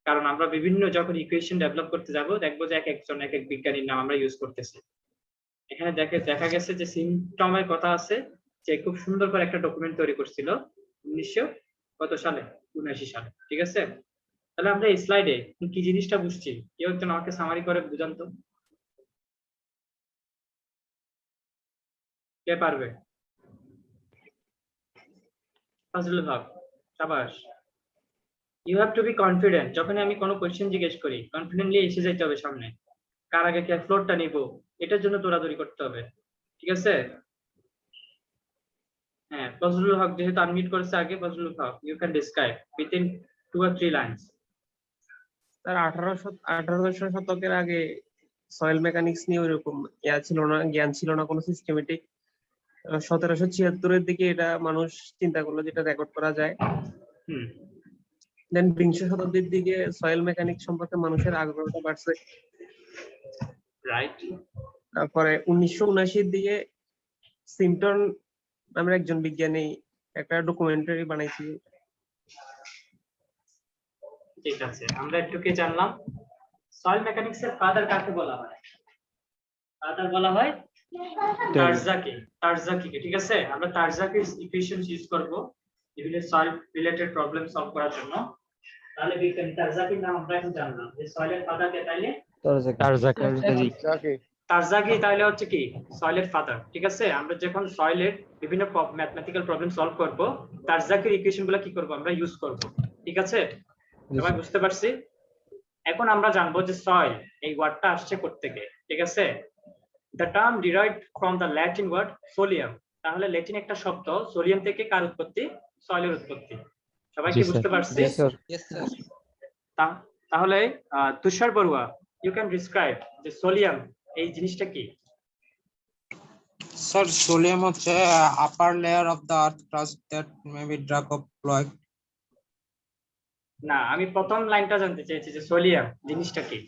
কারণ আমরা বিভিন্ন যখন ইকুয়েশন ডেভেলপ করতে যাব দেখবো যে এক একজন এক এক বিজ্ঞানীর নাম আমরা ইউজ করতেছি। এখানে দেখা গেছে যে সিম্পটমের কথা আছে, যে খুব সুন্দর করে একটা ডকুমেন্ট তৈরি করছিল 1900 সালে, 79 সালে। ঠিক আছে, তাহলে আমরা এই স্লাইডে কি জিনিসটা বুঝছি, কেউ একজন আমাকে সামারি করে বুঝান তো, কে পারবে? ফজলুল হক, শাবাশ। You have to be confident. যখন আমি কোনো কোয়েশ্চেন জিজ্ঞেস করি, কনফিডেন্টলি এসে যাইতে হবে সামনে। কার আগে কে ফ্লোরটা নিব, এটার জন্য দৌড়াদৌড়ি করতে হবে। ঠিক আছে, হ্যাঁ, ফজলুল হক যেহেতু আনমিউট করেছে আগে, Fazlul Haque, you can describe within 2 or 3 lines. Sir 1800 শতকের আগে সয়েল মেকানিক্স নিয়ে ওইরকম জ্ঞান ছিল না কোনো সিস্টেমেটিক। 1776-এর দিকে এটা মানুষ চিন্তা করলো, যেটা রেকর্ড করা যায়। দেন বিংশ শতাব্দীর দিকে সয়েল মেকানিক্স সম্পর্কে মানুষের আগ্রহটা বাড়ছে। রাইট। তারপরে 1979-এর দিকে সিম্পটন নামের একজন বিজ্ঞানী একটা ডকুমেন্টারি বানাইছি। ঠিক আছে, আমরা একটু কি জানলাম, সয়েল মেকানিক্স এর ফাদার কাকে বলা হয়? ফাদার বলা হয় তারজাকি। ঠিক আছে, আমরা তারজাকির ইকুয়েশনস ইউজ করব বিভিন্ন সয়েল রিলেটেড প্রবলেম সলভ করার জন্য। তাহলে বিজ্ঞানী তারজাকির নাম আমরা এখন জানলাম, যে সয়েলের ফাদার কে, তাইলে তারজাকি তাহলে হচ্ছে কি সয়েলের ফাদার। ঠিক আছে, আমরা যখন সয়েলের বিভিন্ন ম্যাথমেটিক্যাল প্রবলেম সলভ করব, তারজাকির ইকুয়েশন গুলো কি করব, আমরা ইউজ করব। ঠিক আছে, সবাই বুঝতে পারছি? এখন আমরা জানবো যে সয়েল এই ওয়ার্ডটা আসছে কোত্থেকে। ঠিক আছে, the term derived from the Latin word solium. তাহলে ল্যাটিন একটা শব্দ, সোলিয়াম থেকে কার উৎপত্তি? সয়েলের উৎপত্তি। সবাই কি বুঝতে পারছি? তাহলে Tushar Barua, you can describe যে সোলিয়াম এই জিনিসটা কি? স্যার সোলিয়াম হচ্ছে upper layer of the earth crust that may be drag of fluid. না, আমি প্রথম লাইনটা জানতে চাইছি যে সোলিয়াম জিনিসটা কি।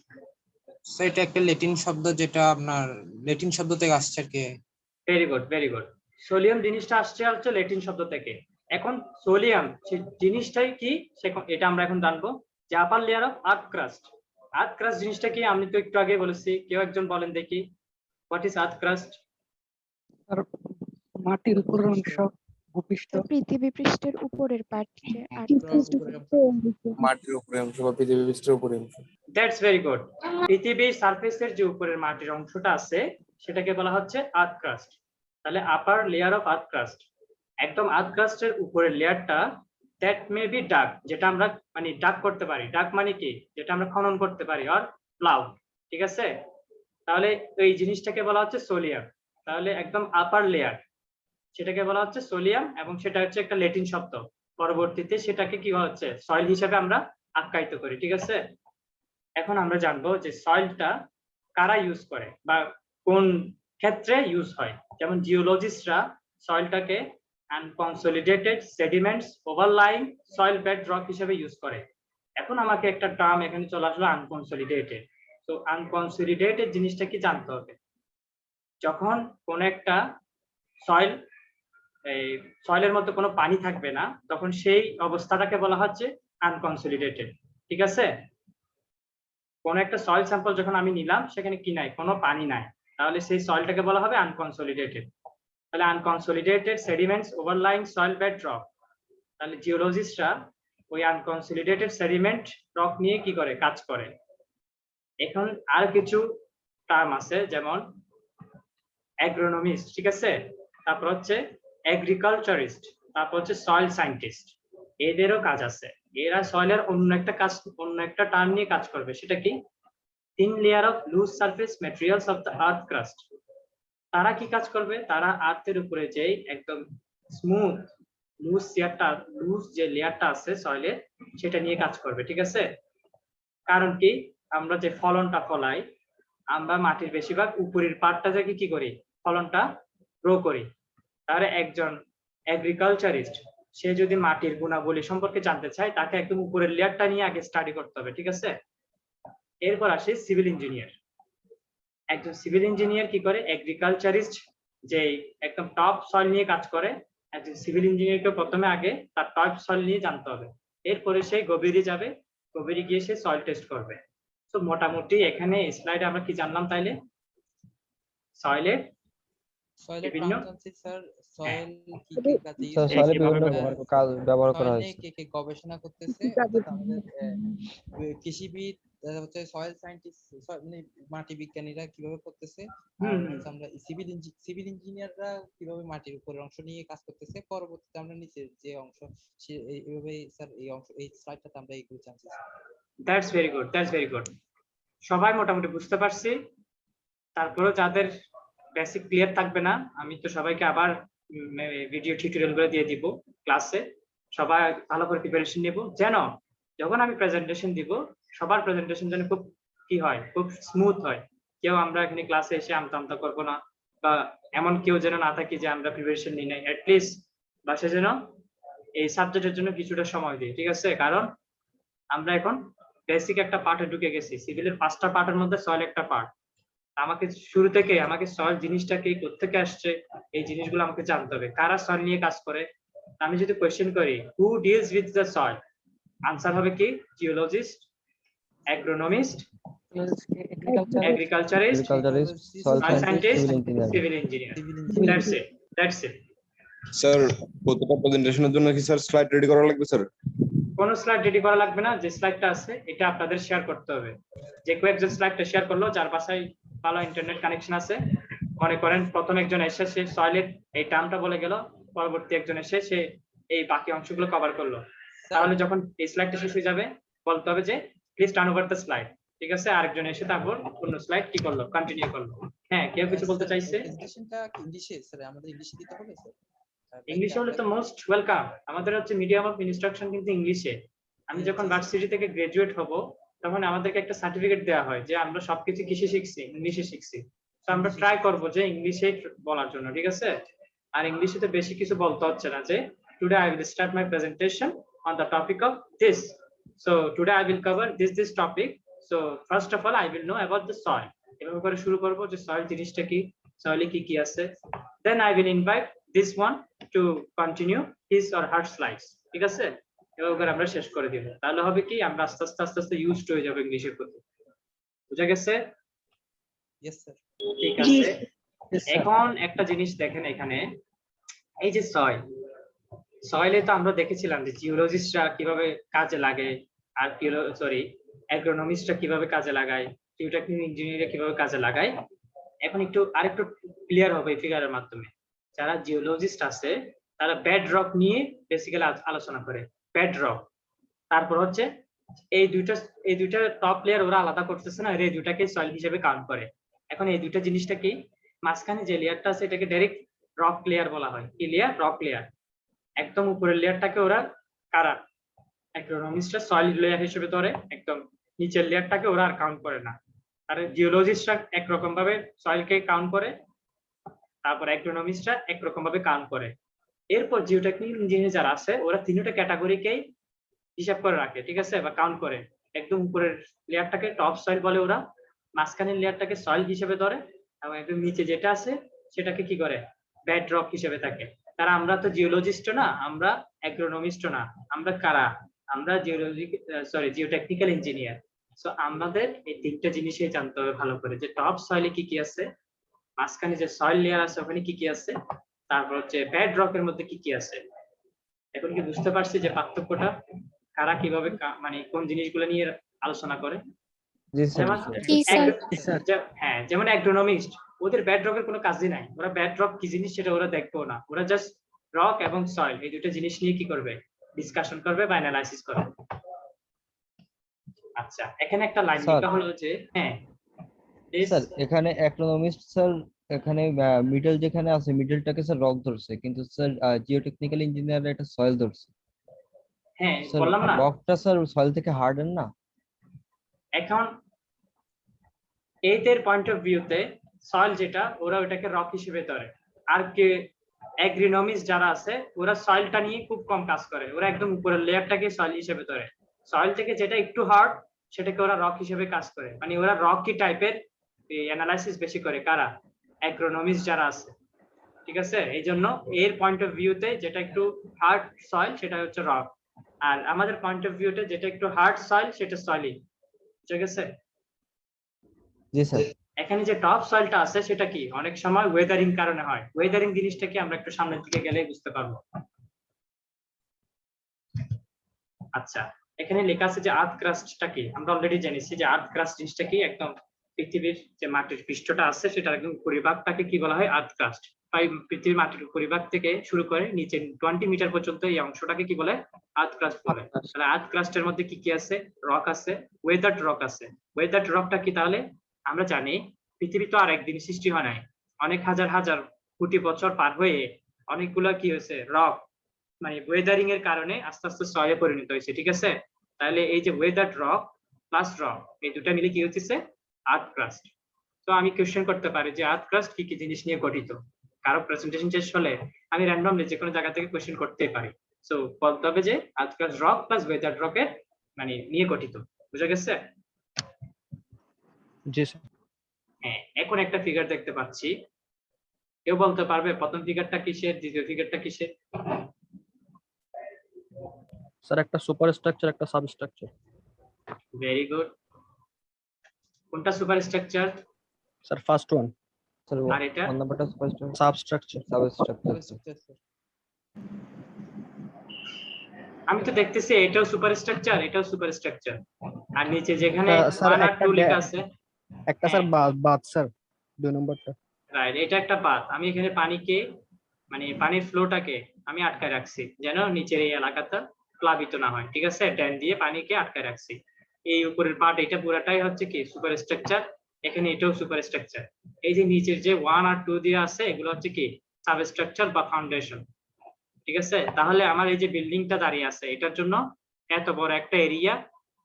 স্যার এটা একটা ল্যাটিন শব্দ, যেটা আপনার ল্যাটিন শব্দ থেকে আসছে আর কি। Very good. সোলিয়াম জিনিসটা আসছে হচ্ছে ল্যাটিন শব্দ থেকে। এখন সোলিয়াম জিনিসটাই কি এটা আমরা এখন জানবো, যে আপার layer of earth crust. Earth crust জিনিসটা কি আমি তো একটু আগে বলেছি, কেউ একজন বলেন দেখি, হোয়াট ইজ আর্থ ক্রাস্ট? মাটির উপরের অংশ, ভূপৃষ্ঠ। পৃথিবী পৃষ্ঠের উপরের পার্ট, মাটির উপরের অংশ বা পৃথিবী পৃষ্ঠের উপরের অংশ। That's very good. পৃথিবীর সারফেসের যে উপরের মাটির অংশটা আছে সেটাকে বলা হচ্ছে আর্থ ক্রাস্ট। তাহলে আপার লেয়ার অফ আর্থ ক্রাস্ট, একদম আর্থ ক্রাস্টের উপরের লেয়ারটা, দ্যাট মে বি ডাগ, যেটা আমরা মানে ডাগ করতে পারি। ডাগ মানে কি? যেটা আমরা খনন করতে পারি, অর প্লাউ। ঠিক আছে, তাহলে এই জিনিসটাকে বলা হচ্ছে সোলিয়াম। তাহলে একদম আপার লেয়ার সেটাকে বলা হচ্ছে সোলিয়াম, এবং সেটা হচ্ছে একটা ল্যাটিন শব্দ। পরবর্তীতে সেটাকে কি বলা হচ্ছে, সয়েল হিসেবে আমরা আখ্যায়িত করি। ঠিক আছে, এখন আমরা জানবো যে সয়েলটা কারা ইউজ করে বা কোন ক্ষেত্রে ইউজ হয়। যেমন জিওলজিস্টরা সয়েলটাকে আনকনসলিডেটেড সেডিমেন্টস ওভারলাইং সয়েল বেড রক হিসেবে ইউজ করে। এখন আমাকে একটা টার্ম এখানে চলে আসলো, আনকনসলিডেটেড। তো আনকনসলিডেটেড জিনিসটা কি জানতে হবে। যখন কোন একটা সয়েল, এই সয়েলের মধ্যে কোনো পানি থাকবে না, তখন সেই অবস্থাটাকে বলা হচ্ছে আনকনসলিডেটেড। ঠিক আছে, কোন একটা সয়েল স্যাম্পল যখন আমি নিলাম, সেখানে কি নাই, কোনো পানি নাই, তাহলে সেই সয়েলটাকে বলা হবে আনকনসলিডেটেড। তাহলে আনকনসলিডেটেড সেডিমেন্টস ওভারলাইং সয়েল বেড রক, তাহলে জিওলজিস্টরা ওই আনকনসলিডেটেড সেডিমেন্ট রক নিয়ে কি করে, কাজ করে। এখন আর কিছু টার্ম আছে, যেমন অ্যাগ্রোনমিস্ট, ঠিক আছে, তারপর হচ্ছে এগ্রিকালচারিস্ট, তারপর হচ্ছে সয়েল সায়েন্টিস্ট। এদেরও কাজ আছে, এরা সয়েলের অন্য একটা টার্ম নিয়ে কাজ করবে, সেটা কি, thin layer of loose surface materials of the earth crust. তারা কি কাজ করবে, তারা আর্থের উপরে যে একদম স্মুথ লুজ যে লেয়ারটা আছে সয়েলের, সেটা নিয়ে কাজ করবে, ঠিক আছে। কারণ কি, আমরা যে ফলনটা ফলাই, আমরা মাটির বেশিরভাগ উপরের পার্টটা থেকে কি করি, ফলনটা গ্রো করি। তাহলে একজন এগ্রিকালচারিস্ট সে যদি মাটির গুণাবলী সম্পর্কে জানতে চায়, তাকে একদম উপরের লেয়ারটা নিয়ে আগে স্টাডি করতে হবে, ঠিক আছে। এরপর আসে সিভিল ইঞ্জিনিয়ার। একজন সিভিল ইঞ্জিনিয়ার কি করে, এগ্রিকালচারিস্ট যে একদম টপ সয়েল নিয়ে কাজ করে, একজন সিভিল ইঞ্জিনিয়ারকে প্রথমে আগে তার টপ সয়েল নিয়ে জানতে হবে, এরপরে সে গভীরে যাবে, গভীরে গিয়ে সে সয়েল টেস্ট করবে। তো মোটামুটি এখানে স্লাইডে আমরা কি জানলাম তাইলে, সয়েলের বিভিন্ন স্যার সয়েল কি স্যার কাজে সয়েলে বিভিন্ন কাজ ব্যবহার করা সয়েল হয়েছে। নিয়ে কে গবেষণা করতেছে, আমাদের কৃষিবিদ, হচ্ছে সয়েল সায়েন্টিস্ট, মানে মাটি বিজ্ঞানীরা কিভাবে করতেছে, আর আমরা সিভিল ইঞ্জিনিয়াররা কিভাবে মাটির উপরের অংশ নিয়ে কাজ করতেছে। পরবর্তীতে আমরা নিচের যে অংশ এইভাবে স্যার এই অংশ এই স্লাইডটাতে আমরা এইগুলো জানছি। That's very good, that's very good. সবাই মোটামুটি বুঝতে পারছি। তারপরে যাদের বেসিক ক্লিয়ার থাকবে না, আমি তো সবাইকে আবার ভিডিও টিউটোরিয়াল করে দিয়ে দিব ক্লাসে। সবাই ভালো করে প্রিপারেশন নেব, যেন যখন আমি প্রেজেন্টেশন দিব, সবার প্রেজেন্টেশন যেন খুব কি হয়, খুব স্মুথ হয়। কেউ আমরা এখানে ক্লাসে এসে আমতা করবো না, বা এমন কেউ যেন না থাকি যে আমরা প্রিপারেশন নিই নাই। অ্যাটলিস্ট বাসে যেন এই সাবজেক্টের জন্য কিছুটা সময় দিই, ঠিক আছে। কারণ আমরা এখন বেসিক একটা পার্টে ঢুকে গেছি, সিভিলের 5টা পার্টের মধ্যে সয়েল একটা পার্ট। আমাকে শুরু থেকে আমাকে সয়েল জিনিসটাকে কোত্থেকে আসছে, এই জিনিসগুলো আমাকে জানতে হবে। কারা সয়েল নিয়ে কাজ করে, আমি যদি কোয়েশ্চেন করি who deals with the soil, answer হবে কি, geologist, agronomist, agriculturist, soil scientist, scientist, civil engineer. Civil engineer. That's it. Sir প্রতিটা প্রেজেন্টেশনের জন্য কি স্যার স্লাইড রেডি করা লাগবে স্যার? কোনো স্লাইড রেডি করা লাগবে না, যে স্লাইডটা আছে এটা আপনাদের শেয়ার করতে হবে। যে কয়েকজন স্লাইডটা শেয়ার করলো, যার বাসায় ভালো ইন্টারনেট কানেকশন আছে, মনে করেন প্রথম একজন এসে সে সয়েলের এই টার্মটা বলে গেল, পরবর্তী একজন এসে সে এই বাকি অংশগুলো কভার করলো, তাহলে যখন এই স্লাইডটা শেষ হয়ে যাবে বলতে হবে যে please turn over the slide, ঠিক আছে। আরেকজন এসে তারপর অন্য স্লাইড কি করলো, কন্টিনিউ করলো। হ্যাঁ, কেউ কিছু বলতে চাইছে? প্রেজেন্টেশনটা ইংলিশে স্যার, আমাদের ইংলিশে দিতে হবে স্যার? ইংলিশে হলে তো মোস্ট ওয়েলকাম। আমাদের হচ্ছে মিডিয়াম অফ ইনস্ট্রাকশন কিন্তু ইংলিশে। আমি যখন ভার্সিটি থেকে গ্রাজুয়েট হব, তখন আমাদেরকে একটা সার্টিফিকেট দেওয়া হয় যে আমরা সবকিছু কিসে শিখছি, ইংলিশে শিখছি। তো আমরা ট্রাই করব যে ইংলিশে বলার জন্য, ঠিক আছে। আর ইংলিশে তো বেশি কিছু বলতে হচ্ছে না, যে today I will start my presentation on the topic of this, so today I will cover this topic, so first of all I will know about the soil. এভাবে করে শুরু করব যে সয়েল জিনিসটা কি, সয়েলে কি কি আছে, then I will invite this one to continue his or her slides, ঠিক আছে। এবার আমরা শেষ করে দিব, তাহলে হবে কি আমরা আস্তে আস্তে ইউজড হয়ে যাব ইংলিশের প্রতি। বুঝা গেছে? Yes sir. ঠিক আছে। এখন একটা জিনিস দেখেন, এখানে এই যে সয়েলে তো আমরা দেখেছিলাম যে জিওলজিস্টরা কিভাবে কাজে লাগে, আর অ্যাগ্রোনমিস্টরা কিভাবে কাজে লাগায়, জিওটেকনিক্যাল ইঞ্জিনিয়াররা কিভাবে কাজে লাগায়। এখন আরেকটু ক্লিয়ার হবে এই ফিগারের মাধ্যমে। যারা জিওলজিস্ট আছে তারা বেড রক নিয়ে বেসিক্যালি আলোচনা করে, বেড রক। তারপর হচ্ছে এই দুইটা টপ লেয়ার ওরা আলাদা করতেছে না, এই দুইটাকে সয়েল হিসেবে কাউন্ট করে। এখন এই দুইটা জিনিসটা কি, মাঝখানে যে লেয়ারটা আছে এটাকে ডাইরেক্ট রক লেয়ার বলা হয়। কি লেয়ার? Rock layer. একদম উপরের লেয়ারটাকে ওরা কারা, অ্যাগ্রোনমিস্টরা সয়েল লেয়ার হিসেবে ধরে, একদম নিচের লেয়ারটাকে ওরা আর কাউন্ট করে না। আর জিওলজিস্টরা একরকম ভাবে সয়েলকে কাউন্ট করে, তারপর অ্যাগ্রোনমিস্টরা একরকম ভাবে কাউন্ট করে। এরপর জিওটেকনিক্যাল ইঞ্জিনিয়ার যারা আছে ওরা তিনটা ক্যাটাগরিকেই হিসাব করে রাখে, ঠিক আছে, বা কাউন্ট করে। একদম উপরের লেয়ারটাকে টপ সয়েল বলে ওরা, মাঝখানের লেয়ারটাকে সয়েল হিসেবে ধরে, এবং একদম নিচে যেটা আছে সেটাকে কি করে, বেড রক হিসেবে থাকে। তারা আমরা তো জিওলজিস্ট না, আমরা অ্যাগ্রোনমিস্ট না, আমরা কারা, আমরা জিওটেকনিক্যাল ইঞ্জিনিয়ার। সো আমাদের এই তিনটা জিনিসই জানতে হবে ভালো করে, যে টপ সয়েলে কি কি আছে, মাঝখানে যে সয়েল লেয়ার আছে ওখানে কি কি আছে, তারপর হচ্ছে বেড রকের মধ্যে কি কি আছে। এখন কি বুঝতে পারছি যে পার্থক্যটা, কারা কিভাবে মানে কোন জিনিসগুলো নিয়ে আলোচনা করে। জি স্যার। যেমন জি স্যার। হ্যাঁ, যেমন অ্যাগ্রোনমিস্ট, ওদের বেড রকের কোনো কাজই নাই, ওরা বেড রক কি জিনিস সেটা ওরা দেখবেও না, ওরা জাস্ট রক এবং সয়েল এই দুটো জিনিস নিয়ে কি করবে, ডিসকাশন করবে বা অ্যানালাইসিস করবে। আচ্ছা, এখানে একটা লাইন স্যার। লেখা হলো যে হ্যাঁ স্যার এখানে ইকোনমিস্ট স্যার, এখানে মিডল যেখানে আছে মিডলটাকে স্যার রক ধরছে, কিন্তু স্যার জিওটেকনিক্যাল ইঞ্জিনিয়ার এটা সয়েল ধরছে। হ্যাঁ স্যার বললাম না, রকটা স্যার সয়েল থেকে হার্ডেন না? এখন এইদের পয়েন্ট অফ ভিউতে সয়েল যেটা, ওরা ওটাকে রক হিসেবে ধরে। আর কে অ্যাগ্রোনমিস্ট যারা আছে ওরা সয়েলটা নিয়ে খুব কম কাজ করে, ওরা একদম উপরের লেয়ারটাকে সয়েল হিসেবে ধরে। সয়েল থেকে যেটা একটু হার্ড সেটাকে ওরা রক হিসেবে কাজ করে, মানে ওরা রকি টাইপের অ্যানালাইসিস বেশি করে। কারা? অ্যাগ্রোনমিস্ট যারা আছে, ঠিক আছে। এই জন্য এর পয়েন্ট অফ ভিউতে যেটা একটু হার্ড সয়েল সেটা হচ্ছে রক, আর আমাদের পয়েন্ট অফ ভিউতে যেটা একটু হার্ড সয়েল সেটা সয়েলই, ঠিক আছে। জি স্যার। এখানে যে টপ সয়েলটা আছে সেটা কি অনেক সময় ওয়েদারিং কারণে হয়। ওয়েদারিং জিনিসটাকে আমরা একটু সামনের দিকে গেলেই বুঝতে পারবো। আচ্ছা, এখানে লেখা আছে যে আর্থ ক্রাস্টটা কি, আমরা অলরেডি জেনেছি যে আর্থ ক্রাস্ট জিনিসটা কি, একদম পৃথিবীর যে মাটির পৃষ্ঠটা আছে সেটার একদম উপরিভাগটাকে কি বলা হয়, আর্থ ক্রাস্ট। তাই পৃথিবীর মাটির উপরিভাগ থেকে শুরু করে নিচে 20 মিটার পর্যন্ত এই অংশটাকে কি বলে, আর্থ ক্রাস্ট বলে। তাহলে আর্থ ক্রাস্টের মধ্যে কি কি আছে, রক আছে, ওয়েদার্ড রক আছে। ওয়েদার্ড রকটা কি, তাহলে আমরা জানি পৃথিবী তো আর একদিন সৃষ্টি হয় নাই, অনেক হাজার হাজার কোটি বছর পার হয়ে অনেকগুলো কি হয়েছে, রক মানে ওয়েদারিং এর কারণে আস্তে আস্তে সয়েলে পরিণত হয়েছে, ঠিক আছে। তাহলে এই যে ওয়েদার্ড রক প্লাস রক এই দুটা মিলে কি হচ্ছে আর্থ ক্রাস্ট। তো আমি কোশ্চেন করতে পারি যে আর্থ ক্রাস্ট কি কি জিনিস নিয়ে গঠিত, কারো প্রেজেন্টেশন শেষ হলে আমি র্যান্ডমলি যে কোনো জায়গা থেকে কোশ্চেন করতেই পারি। সো বলতে হবে যে আর্থ ক্রাস্ট রক প্লাস ওয়েদার্ড রকের মানে নিয়ে গঠিত, বুঝা গেছে? জি স্যার। হ্যাঁ, এখন একটা ফিগার দেখতে পাচ্ছি, কেউ বলতে পারবে প্রথম ফিগারটা কিসের, দ্বিতীয় ফিগারটা কিসের? স্যার একটা সুপার স্ট্রাকচার, একটা সাবস্ট্রাকচার। Very good. কোনটা super structure? Sir first one. Sir আর এটা? ওয়ান নাম্বারটা ফার্স্ট সাবস্ট্রাকচার। সাবস্ট্রাকচার। আমি তো দেখতেছি এটাও সুপার স্ট্রাকচার, এটাও সুপার স্ট্রাকচার, আর নিচে যেখানে স্যার 1 আর 2 লেখা আছে একটা স্যার বাদ স্যার 2 নম্বরটা। রাইট, এটা একটা পাত। আমি এখানে পানিকে মানে পানির ফ্লোটাকে আমি আটকায় রাখছি যেন নিচের এই এলাকাটা প্লাবিত না হয়, ঠিক আছে। ড্যাম দিয়ে পানিকে আটকায় রাখছি। এই উপরের পার্ট এটা পুরাটাই হচ্ছে কি সুপার স্ট্রাকচার, এখানে এটাও সুপার স্ট্রাকচার। এই যে নিচের যে 1 আর 2 দিয়ে আছে এগুলো হচ্ছে কি সাবস্ট্রাকচার বা ফাউন্ডেশন, ঠিক আছে। তাহলে আমার এই যে বিল্ডিংটা দাঁড়িয়ে আছে এটার জন্য এত বড় একটা এরিয়া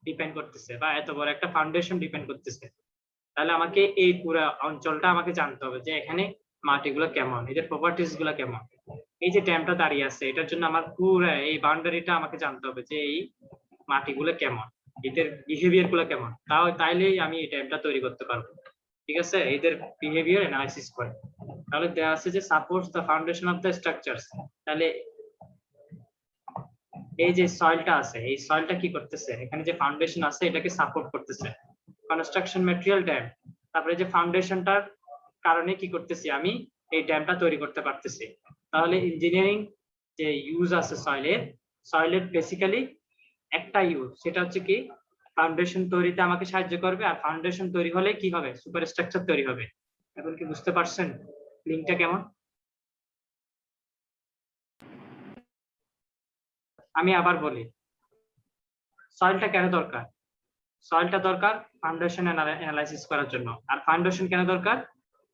ডিপেন্ড করতেছে বা এত বড় একটা ফাউন্ডেশন ডিপেন্ড করতেছে। তাহলে আমাকে এই পুরো অঞ্চলটা আমাকে জানতে হবে যে এখানে মাটিগুলো কেমন, এদের প্রপার্টিজ গুলো কেমন। এই যে ড্যামটা দাঁড়িয়ে আছে এটার জন্য আমার পুরো এই বাউন্ডারিটা আমাকে জানতে হবে যে এই মাটিগুলো কেমন, এদের বিহেভিয়ার গুলো কেমন, তাইলেই আমি এই ড্যামটা তৈরি করতে পারবো, ঠিক আছে। এদের বিহেভিয়ার অ্যানালাইসিস করে। তাহলে দেয়া আছে যে supports the foundation of the structures. তাহলে এই যে সয়েলটা আছে এই সয়েলটা কি করতেছে, এখানে যে ফাউন্ডেশন আছে এটাকে সাপোর্ট করতেছে, কনস্ট্রাকশন ম্যাটেরিয়াল ড্যাম। তারপরে যে ফাউন্ডেশনটার কারণে কি করতেছি, আমি এই ড্যামটা তৈরি করতে পারতেছি। তাহলে ইঞ্জিনিয়ারিং যে ইউজ আছে সয়েলের বেসিক্যালি একটা ইউজ, সেটা হচ্ছে কি ফাউন্ডেশন তৈরিতে আমাকে সাহায্য করবে, আর ফাউন্ডেশন তৈরি হলে কি হবে, সুপার স্ট্রাকচার তৈরি হবে। এখন কি বুঝতে পারছেন লিঙ্কটা কেমন? আমি আবার বলি, সয়েলটা কেন দরকার? সয়েলটা দরকার ফাউন্ডেশন অ্যানালাইসিস করার জন্য, আর ফাউন্ডেশন কেন দরকার,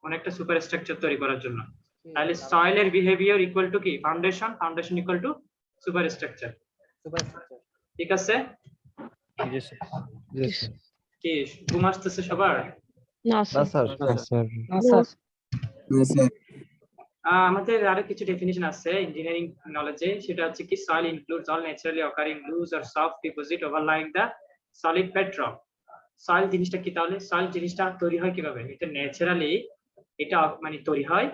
অনেকটা সুপার স্ট্রাকচার তৈরি করার জন্য। তাহলে সয়েলের বিহেভিয়ার ইকুয়াল টু কি foundation, foundation equal to super structure, ঠিক আছে। কি ঘুম আসতেছে সবার? না না স্যার। স্যার। আমাদের আরো কিছু ডেফিনিশন আছে ইঞ্জিনিয়ারিং নলেজে, সেটা হচ্ছে কি soil includes all naturally occurring loose or soft deposit overlying the solid bedrock. Soil জিনিসটা কি, তাহলে সয়েল জিনিসটা তৈরি হয় কিভাবে, এটা ন্যাচারালি এটা মানে তৈরি হয়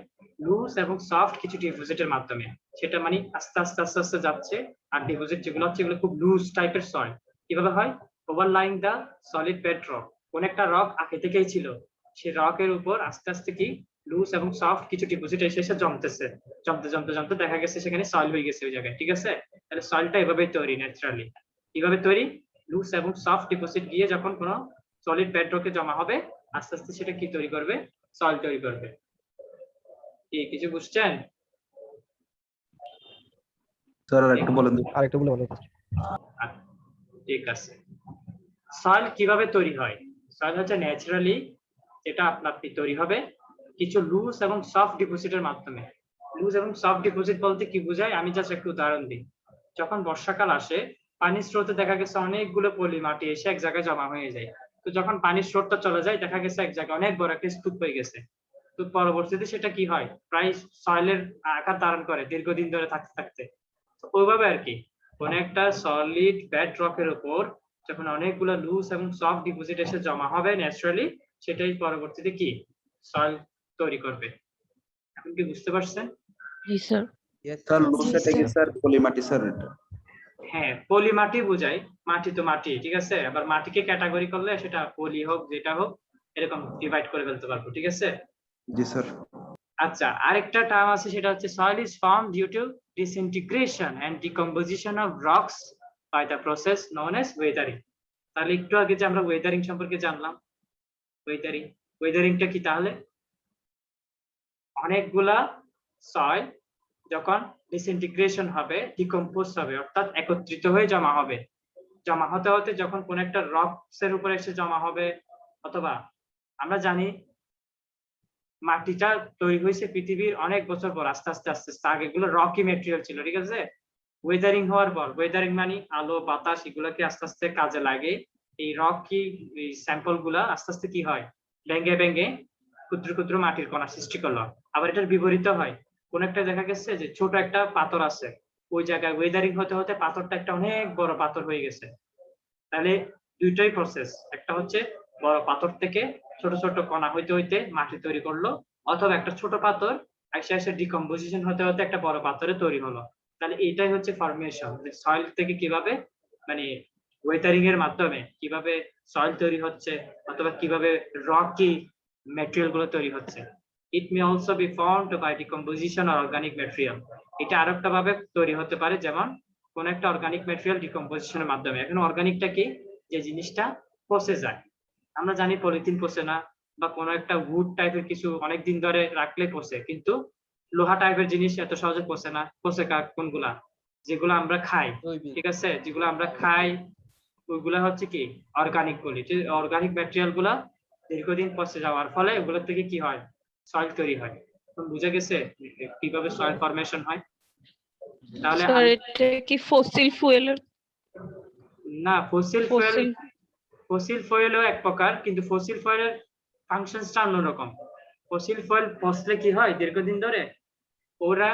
লুজ এবং সফট কিছু ডিপোজিটের মাধ্যমে। সেটা মানে আস্তে আস্তে আস্তে আস্তে যাচ্ছে, আর ডিপোজিট যেগুলো হচ্ছে এগুলো খুব লুজ টাইপের সয়েল। কিভাবে হয়, ওভারলাইং দা সলিড বেডরক, কোন একটা রক আগে থেকেই ছিল, সেই রকের উপর আস্তে আস্তে কি লুজ এবং সফট কিছু ডিপোজিট এসে এসে জমতেছে, জমতে জমতে জমতে দেখা গেছে সেখানে সয়েল হয়ে গেছে ওই জায়গায়, ঠিক আছে? তাহলে সয়েলটা এভাবেই তৈরি ন্যাচারালি। কিভাবে তৈরি? লুজ এবং সফট ডিপোজিট গিয়ে যখন কোনো সলিড বেডরকে জমা হবে, আস্তে আস্তে সেটা কি তৈরি করবে? সয়েল তৈরি করবে। কি কিছু বুঝছেন? স্যার আরেকটু বলেন তো। আরেকটু বলে বলো। ঠিক আছে। সয়েল কিভাবে তৈরি হয়? সয়েল হচ্ছে ন্যাচারালি যেটা আপনা আপনি তৈরি হবে কিছু লুজ এবং সফট ডিপোজিটের মাধ্যমে। লুজ এবং সফট ডিপোজিট বলতে কি বোঝায় আমি জাস্ট একটু উদাহরণ দিই। যখন বর্ষাকাল আসে পানির স্রোতে দেখা গেছে অনেকগুলো পলি মাটি এসে এক জায়গায় জমা হয়ে যায়। তো যখন পানির স্রোতটা চলে যায় দেখা গেছে এক জায়গায় অনেক বড় একটা স্তূপ হয়ে গেছে। তো পরবর্তীতে সেটা কি হয়? প্রায় সয়েলের আকার ধারণ করে দীর্ঘদিন ধরে থাকতে থাকতে। তো ওইভাবে আর কি কোন একটা সলিড বেড রকের উপর যখন অনেকগুলো লুজ এবং সফট ডিপোজিট এসে জমা হবে ন্যাচারালি, সেটাই পরবর্তীতে কি সয়েল তৈরি করবে। এখন কি বুঝতে পারছেন? জি স্যার। স্যার লুসেটা কি স্যার পলি মাটি স্যার? হ্যাঁ, পলি মাটি বোঝায়। মাটি তো মাটি, ঠিক আছে? আবার মাটিকে ক্যাটাগরি করলে সেটা পলি হোক যেটা হোক এরকম ডিভাইড করে ফেলতে পারবো, ঠিক আছে? জি স্যার। আচ্ছা, আরেকটা টার্ম আছে সেটা হচ্ছে soil is formed due to disintegration and decomposition of rocks by the process known as weathering. তাহলে একটু আগে যে আমরা ওয়েদারিং সম্পর্কে জানলাম, ওয়েদারিংটা কি তাহলে? অনেকগুলা সয়েল যখন ডিসইন্টিগ্রেশন হবে, ডিকম্পোজ হবে, অর্থাৎ একত্রিত হয়ে জমা হবে। জমা হতে হতে যখন কোন একটা রকস এর উপরে এসে জমা হবে, অথবা আমরা জানি মাটিটা তৈরি হয়েছে পৃথিবীর অনেক বছর পর আস্তে আস্তে আস্তে আস্তে। আগে এগুলো রকি ম্যাটেরিয়াল ছিল, ঠিক আছে? ওয়েদারিং হওয়ার পর, ওয়েদারিং মানে আলো বাতাস এগুলোকে আস্তে আস্তে কাজে লাগে, এই রকি স্যাম্পল গুলা আস্তে আস্তে কি হয়? ভেঙে ভেঙে ক্ষুদ্র ক্ষুদ্র মাটির কণা সৃষ্টি করলো। আবার এটার বিপরীত হয়, কোন একটা দেখা গেছে যে ছোট একটা পাথর আছে, ওই জায়গায় ওয়েদারিং হতে হতে পাথরটা একটা অনেক বড় পাথর হয়ে গেছে। তাহলে দুইটাই প্রসেস, একটা হচ্ছে বড় পাথর থেকে ছোট ছোট কণা হইতে হইতে মাটি তৈরি করলো, অথবা একটা ছোট পাথর আস্তে আস্তে ডিকম্পোজিশন হতে হতে একটা বড় পাথরে তৈরি হলো। তাহলে এটাই হচ্ছে ফর্মেশন, সয়েল থেকে কিভাবে মানে ওয়েদারিং এর মাধ্যমে কিভাবে সয়েল তৈরি হচ্ছে, অথবা কিভাবে রকি ম্যাটেরিয়াল গুলো তৈরি হচ্ছে। It may also be formed by decomposition or organic material. এটা আরেকটা ভাবে তৈরি হতে পারে, যেমন কোন একটা অর্গানিক ম্যাটেরিয়াল ডিকম্পোজিশনের মাধ্যমে। এখন অর্গানিকটা কি? যে জিনিসটা পচে যায়। আমরা জানি পলিথিন পচে না, বা কোনো একটা উড টাইপের কিছু অনেকদিন ধরে রাখলে পচে, কিন্তু লোহা টাইপের জিনিস এত সহজে পচে না। পচে কোনগুলা? যেগুলো আমরা খাই, ঠিক আছে? যেগুলো আমরা খাই ওইগুলা হচ্ছে কি অর্গানিক বলি। অর্গানিক ম্যাটেরিয়াল গুলা দীর্ঘদিন পচে যাওয়ার ফলে ওগুলো থেকে কি হয়? সয়েল তৈরি হয়। বুঝা গেছে কিভাবে সয়েল ফরমেশন হয়? তাহলে স্যার এটা কি ফসিল ফুয়েলের? না, ফসিল ফুয়েলও এক প্রকার, কিন্তু ফসিল ফুয়েলের ফাংশনসটা অন্যরকম। ফসিল ফুয়েল পচলে কি হয়? দীর্ঘদিন ধরে ওরা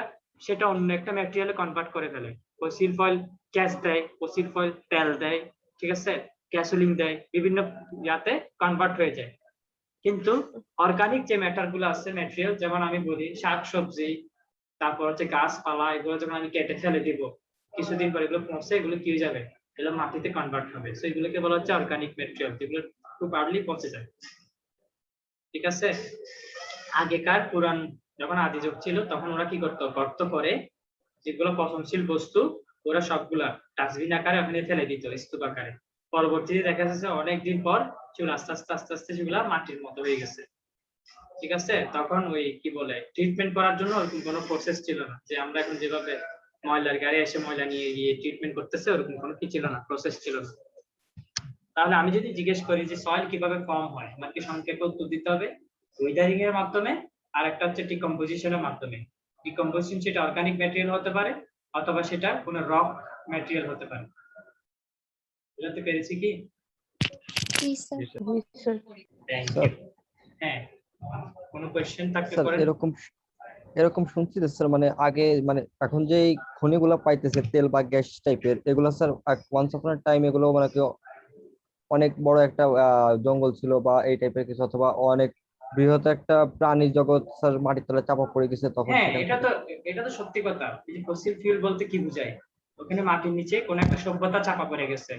সেটা অন্য একটা ম্যাটেরিয়ালে কনভার্ট করে ফেলে। ফসিল ফুয়েল গ্যাস দেয়, ফসিল ফুয়েল তেল দেয়, ঠিক আছে? গ্যাসোলিন দেয়, বিভিন্ন ইয়াতে কনভার্ট হয়ে যায়। কিন্তু অর্গানিক যে ম্যাটার গুলো আছে ম্যাটেরিয়াল, যেমন আমি বলি শাকসবজি, তারপর হচ্ছে গাছপালা, এগুলো যখন আমি কেটে ফেলে দিব কিছুদিন পর এগুলো পচে এগুলো কি হয়ে যাবে? এগুলো মাটিতে কনভার্ট হবে। সো এগুলোকে বলা হচ্ছে অর্গানিক ম্যাটেরিয়াল, যেগুলো খুব আর্লি পচে যায়, ঠিক আছে? আগেকার পুরান যখন আদি যুগ ছিল তখন ওরা কি করতো? গর্ত করে যেগুলো পচনশীল বস্তু ওরা সবগুলা ডাস্টবিন আকারে ওখানে ফেলে দিত স্তূপ আকারে। পরবর্তীতে দেখা যাচ্ছে অনেকদিন পর সেগুলো আস্তে আস্তে আস্তে আস্তে সেগুলা মাটির মতো হয়ে গেছে, ঠিক আছে? তখন ওই কি বলে ট্রিটমেন্ট করার জন্য ওরকম কোনো প্রসেস ছিল না, যে আমরা এখন যেভাবে ময়লার গাড়ি এসে ময়লা নিয়ে গিয়ে ট্রিটমেন্ট করতেছে, ওরকম কোনো কি ছিল না, প্রসেস ছিল না। তাহলে আমি যদি জিজ্ঞেস করি যে সয়েল কিভাবে ফর্ম হয়, আমাকে সংক্ষেপে উত্তর দিতে হবে ওয়েদারিং এর মাধ্যমে, আর একটা হচ্ছে ডিকম্পোজিশনের মাধ্যমে। ডিকম্পোজিশন সেটা অর্গানিক ম্যাটেরিয়াল হতে পারে, অথবা সেটা কোনো রক ম্যাটেরিয়াল হতে পারে। বুঝতে পেরেছি কি? জি স্যার। Thank you. হ্যাঁ, কোনো কোশ্চেন থাকতে স্যার পারে? এরকম শুনছি যে স্যার মানে আগে মানে এখন যে এই খনিগুলো পাইতেছে তেল বা গ্যাস টাইপের, এগুলো স্যার ওয়ান্স আপন টাইম এগুলো মানে কি অনেক বড় একটা জঙ্গল ছিল বা এই টাইপের কিছু, অথবা অনেক বৃহৎ একটা প্রাণী জগৎ স্যার মাটির তলায় চাপা পড়ে গেছে তখন হ্যাঁ, সেখান এটা তো সত্যি কথা। এই যে ফসিল ফিউল বলতে কি বোঝায়? ওখানে মাটির নিচে কোন একটা সভ্যতা চাপা পড়ে গেছে,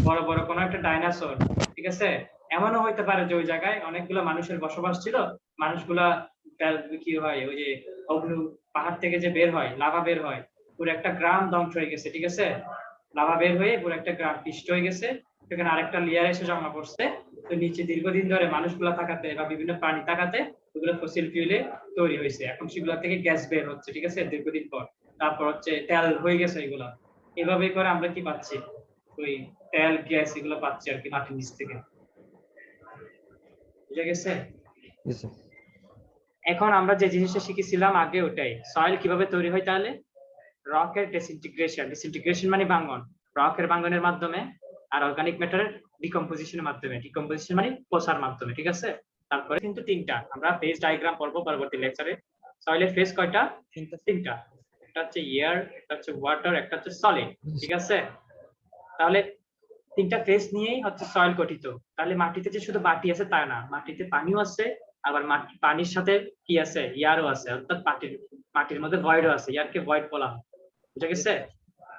বড় বড় কোন একটা ডাইনোসর, ঠিক আছে? এমনও হইতে পারে যে ওই জায়গায় অনেকগুলো মানুষের বসবাস ছিল, মানুষগুলা কি হয়, ওই যে অগ্নু পাহাড় থেকে যে বের হয়, লাভা বের হয়, পুরো একটা গ্রাম ধ্বংস হয়ে গেছে, ঠিক আছে? লাভা বের হয়ে পুরো একটা গ্রাম পিষ্ট হয়ে গেছে, সেখানে আরেকটা লেয়ার এসে জমা পড়ছে। তো নিচে দীর্ঘদিন ধরে মানুষগুলা থাকাতে বা বিভিন্ন প্রাণী থাকাতে ওগুলো ফসিল ফিউলে তৈরি হয়েছে। এখন সেগুলো থেকে গ্যাস বের হচ্ছে, ঠিক আছে, দীর্ঘদিন পর। তারপর হচ্ছে তেল হয়ে গেছে এগুলা। এভাবে করে আমরা কি পাচ্ছি, ওই তেল গ্যাস এগুলো পাচ্ছি আর কি মাটির নিচ থেকে। বুঝা গেছে? জি স্যার। এখন আমরা যে জিনিসটা শিখেছিলাম আগে, ওটাই সয়েল কিভাবে তৈরি হয় তাহলে, রকের ডিসইন্টিগ্রেশন মানে ভাঙ্গন, রকের ভাঙ্গনের মাধ্যমে, আর অর্গানিক ম্যাটারের ডিকম্পোজিশনের মাধ্যমে, ডিকম্পোজিশন মানে পচার মাধ্যমে, ঠিক আছে? তারপরে কিন্তু তিনটা আমরা ফেজ ডায়াগ্রাম পড়বো পরবর্তী লেকচারে। সয়েলের ফেজ কয়টা? তিনটা। একটা হচ্ছে এয়ার, একটা হচ্ছে ওয়াটার, একটা হচ্ছে সলিড, ঠিক আছে? তাহলে তিনটা ফেজ নিয়েই হচ্ছে সয়েল গঠিত। তাহলে মাটিতে যে শুধু মাটি আছে তা না, মাটিতে পানিও আছে, আবার পানির সাথে কি আছে, এয়ারও আছে, অর্থাৎ মাটির মধ্যে ভয়েডও আছে, এয়ারকে ভয়েড বলা হয়। বুঝা গেছে?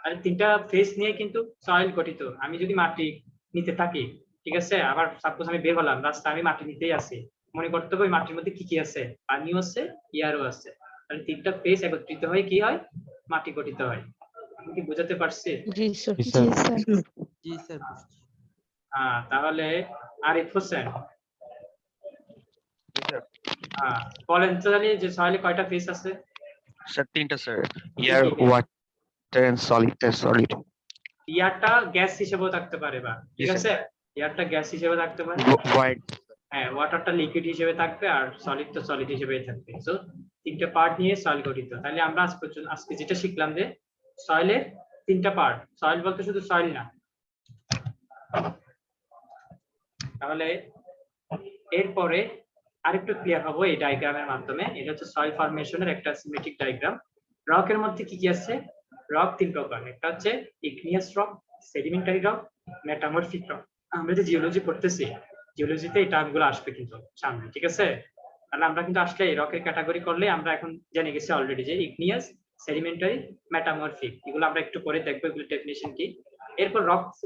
আর তিনটা ফেজ নিয়ে কিন্তু সয়েল গঠিত। আমি যদি মাটি নিতে থাকি, ঠিক আছে, আবার সাপোজ আমি বের হলাম রাস্তা, আমি মাটি নিতেই আছি, মনে করতে হবে ওই মাটির মধ্যে কি কি আছে, পানিও আছে, এয়ারও আছে। তাহলে তিনটা ফেজ একত্রিত হয়ে কি হয়, মাটি গঠিত হয়। আমি কি বোঝাতে পারছি? জি স্যার। জি স্যার। জি স্যার। হ্যাঁ, তাহলে আরিফ হোসেন, হ্যাঁ বলেন তো জানি যে সয়েলে কয়টা ফেজ আছে? স্যার তিনটা sir, air, water and solid. এয়ারটা গ্যাস হিসেবেও থাকতে পারে, বা ঠিক আছে, এয়ারটা গ্যাস হিসেবে থাকতে পারে, ভয়েড। হ্যাঁ ওয়াটারটা লিকুইড হিসেবে থাকবে, আর সলিড তো সলিড হিসেবেই থাকবে। সো তিনটা পার্ট নিয়ে সয়েল গঠিত। তাহলে আমরা আজকে যেটা শিখলাম যে সয়েলের তিনটা পার্ট, সয়েল বলতে শুধু সয়েল না। তাহলে এরপরে আরেকটু ক্লিয়ার হবো এই ডায়াগ্রামের মাধ্যমে। এটা হচ্ছে সয়েল ফরমেশনের একটা সিমেট্রিক ডায়াগ্রাম। রকের মধ্যে কি কি আছে? রক তিন প্রকার, একটা হচ্ছে igneous rock, sedimentary rock, metamorphic rock. আমরা যে জিওলজি পড়তেছি, জিওলজিতে এই টার্মগুলো আসবে কিন্তু সামনে, ঠিক আছে? তাহলে আমরা কিন্তু আসলে এই রকের ক্যাটাগরি করলে আমরা এখন জেনে গেছি অলরেডি যে ইগনিয়াস, সেডিমেন্টারি, মেটামরফিক, এগুলো আমরা একটু পরে দেখবো এগুলো ডেফিনিশন কি। এরপর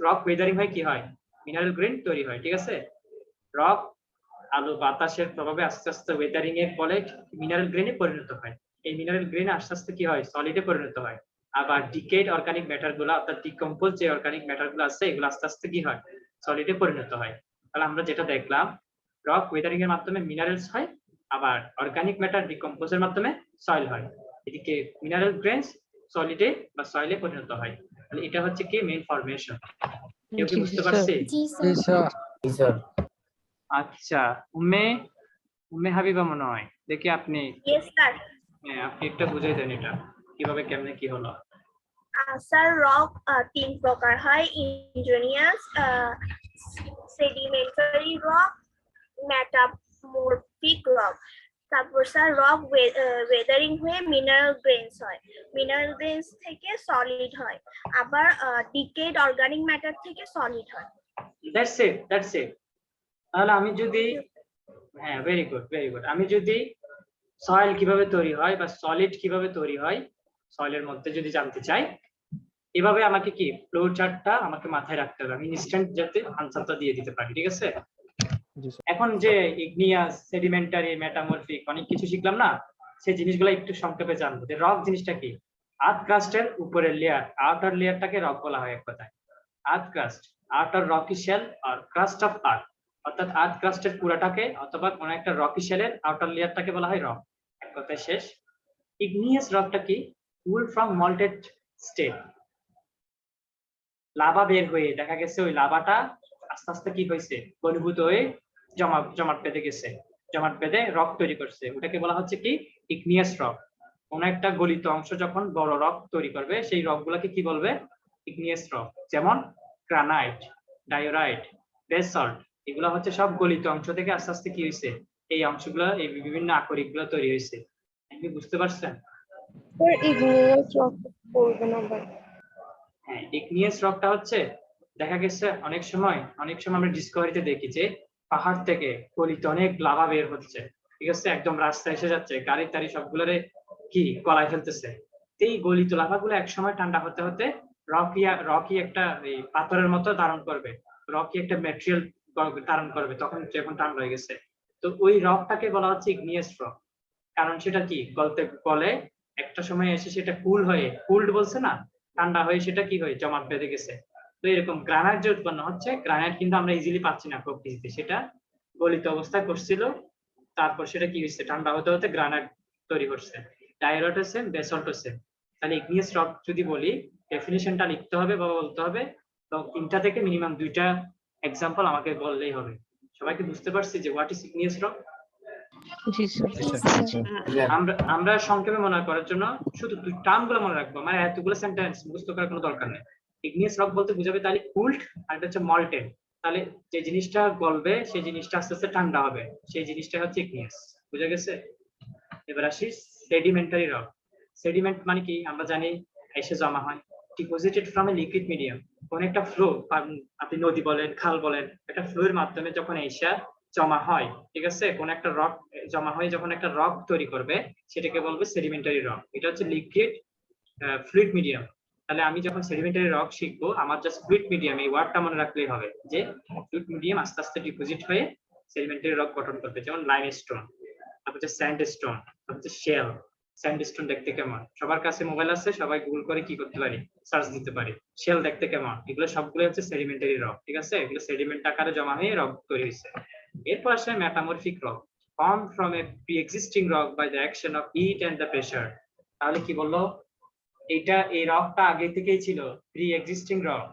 রক ওয়েদারিং হয়, কি হয়, মিনারেল গ্রেন তৈরি হয়, ঠিক আছে? রক আলো বাতাসের প্রভাবে আস্তে আস্তে ওয়েদারিং এর ফলে মিনারেল গ্রেনে পরিণত হয়। এই মিনারেল গ্রেন আস্তে আস্তে কি হয়, সলিডে পরিণত হয়। আবার ডিকেড অর্গানিক ম্যাটার গুলো, অর্থাৎ ডিকম্পোজ যে অর্গানিক ম্যাটার গুলো আছে, এগুলো আস্তে আস্তে কি হয়, সলিডে পরিণত হয়। তাহলে আমরা যেটা দেখলাম, রক ওয়েদারিং এর মাধ্যমে মিনারেলস হয়, আবার অর্গানিক ম্যাটার ডিকম্পোজের মাধ্যমে সয়েল হয়। এদিকে মিনারেল গ্রেনস সলিডে বা সয়েলে পরিণত হয়। তাহলে এটা হচ্ছে কি মেইন ফরমেশন। কেউ কি বুঝতে পারছে? জি স্যার। আচ্ছা, উম্মে হাবিবা মনে হয়, দেখি আপনি, Yes, sir. হ্যাঁ আপনি একটা বুঝাই দেন এটা কিভাবে কেমনে কি হলো। স্যার রক তিন প্রকার হয়, indigenous, sedimentary rock, metamorphic rock. তারপর স্যার রক ওয়েদারিং হয়ে মিনারেল গ্রেনস হয়, মিনারেল গ্রেনস থেকে সলিড হয়, আবার ডিকেড অর্গানিক ম্যাটার থেকে সলিড হয়। That's it. তাহলে আমি যদি, হ্যাঁ ভেরি গুড। আমি যদি সয়েল কিভাবে তৈরি হয় বা সলিড কিভাবে তৈরি হয় সয়েলের মধ্যে যদি জানতে চাই, এভাবে আমাকে কি ফ্লো চার্টটা আমাকে মাথায় রাখতে হবে, আমি ইনস্ট্যান্ট যাতে আনসারটা দিয়ে দিতে পারি, ঠিক আছে? এখন যে ইগনিয়াস, সেডিমেন্টারি, মেটামরফিক অনেক কিছু শিখলাম না, সেই জিনিসগুলো একটু সংক্ষেপে জানবো। যে রক জিনিসটা কি, আর্থ ক্রাস্টের উপরের লেয়ার, আউটার লেয়ারটাকে রক বলা হয় এক কথায়। Earth crust, outer rocky shell আর ক্রাস্ট অফ আর্থ, অর্থাৎ আর্থ ক্রাস্টের পুরাটাকে অথবা কোন একটা রকি শেলের আউটার লেয়ারটাকে বলা হয় রক, এক কথায় শেষ। ইগনিয়াস রকটা কি, কুল ফ্রম মল্টেড স্টেট, লাভা বের হয়ে দেখা গেছে ওই লাভাটা আস্তে আস্তে কি হয়েছে, ঘনীভূত হয়ে জমাট বেঁধে গেছে, জমাট বেঁধে রক তৈরি করছে, ওটাকে বলা হচ্ছে কি ইগনিয়াস রক। কোন একটা গলিত অংশ যখন বড় রক তৈরি করবে, সেই রক গুলাকে কি বলবে, ইগনিয়াস রক। যেমন গ্রানাইট, ডায়োরাইট, বেসল্ট, এগুলো হচ্ছে সব গলিত অংশ থেকে আস্তে আস্তে কি হয়েছে, এই অংশগুলো, এই বিভিন্ন আকরিক গুলো তৈরি হয়েছে। আপনি বুঝতে পারছেন? হ্যাঁ, ইগনিয়াস রকটা হচ্ছে দেখা গেছে অনেক সময় আমরা ডিসকভারিতে দেখি যে পাহাড় থেকে গলিত অনেক লাভা বের হচ্ছে, ঠিক আছে, একদম রাস্তায় এসে যাচ্ছে, গাড়ি টাড়ি সবগুলোরে কি গলায় ফেলতেছে। এই গলিত লাভাগুলো এক সময় ঠান্ডা হতে হতে রকি একটা এই পাথরের মতো ধারণ করবে, রকি একটা ম্যাটেরিয়াল ধারণ করবে, তখন যখন ঠান্ডা হয়ে গেছে। তো ওই রকটাকে বলা হচ্ছে ইগনিয়াস রক। কারণ সেটা কি গলতে গলে একটা সময় এসে সেটা কুল হয়ে, কুলড বলছে না, ঠান্ডা হয়ে সেটা কি হয়ে জমাট বেঁধে গেছে। তো এরকম গ্রানাইট যে উৎপন্ন হচ্ছে, গ্রানাইট কিন্তু আমরা ইজিলি পাচ্ছি না খুব ইজিলি, সেটা গলিত অবস্থায় করছিল, তারপর সেটা কি হচ্ছে ঠান্ডা হতে হতে গ্রানাইট তৈরি করছে। ডাইরট হচ্ছে, বেসল্ট হচ্ছে। তাহলে ইগনিয়াস রক যদি বলি, ডেফিনিশনটা লিখতে হবে বা বলতে হবে, তো 3টা থেকে মিনিমাম 2টা এক্সাম্পল আমাকে বললেই হবে। সবাইকে বুঝতে পারছি যে what is igneous rock? G sir. আমরা সংক্ষেপে মনে করার জন্য শুধু টার্ম গুলো মনে রাখবো, মানে এতগুলো সেন্টেন্স মুখস্থ করার কোনো দরকার নেই। ইগনিয়াস রক বলতে বোঝাবে তাহলে কুলড, আর এটা হচ্ছে মল্টেন। তাহলে যে জিনিসটা গলবে সেই জিনিসটা আস্তে আস্তে ঠান্ডা হবে, সেই জিনিসটা হচ্ছে ইগনিয়াস। বুঝা গেছে? এবার আসি সেডিমেন্টারি রক। সেডিমেন্ট মানে কি আমরা জানি এসে জমা হয়, deposited from a liquid medium. কোন একটা ফ্লো, আপনি নদী বলেন, খাল বলেন, একটা ফ্লোর মাধ্যমে যখন এসে জমা হয়, ঠিক আছে, কোন একটা রক জমা হয়ে যখন একটা রক তৈরি করবে, সেটাকে বলবে সেডিমেন্টারি রক। এটা হচ্ছে লিকুইড ফ্লুইড মিডিয়াম। তাহলে আমি যখন সেডিমেন্টারি রক শিখবো, আমার জাস্ট ফ্লুইড মিডিয়াম এই ওয়ার্ডটা মনে রাখলেই হবে, যে ফ্লুইড মিডিয়াম আস্তে আস্তে ডিপোজিট হয়ে সেডিমেন্টারি রক গঠন করবে। যেমন লাইমস্টোন, তারপর হচ্ছে স্যান্ডস্টোন, তারপর হচ্ছে শেল। স্যান্ডস্টোন দেখতে কেমন? সবার কাছে মোবাইল আছে, সবাই গুগল করে কি করতে পারি, সার্চ দিতে পারি। শেল দেখতে কেমন? এগুলো সবগুলো হচ্ছে সেডিমেন্টারি রক, ঠিক আছে, এগুলো সেডিমেন্ট আকারে জমা হয়ে রক তৈরি হয়েছে। এরপর আসে metamorphic rock, formed from a pre-existing rock by the action of heat and the pressure। তাহলে কি বললো? এটা এই রকটা আগে থেকেই ছিল, প্রি এক্সিস্টিং রক,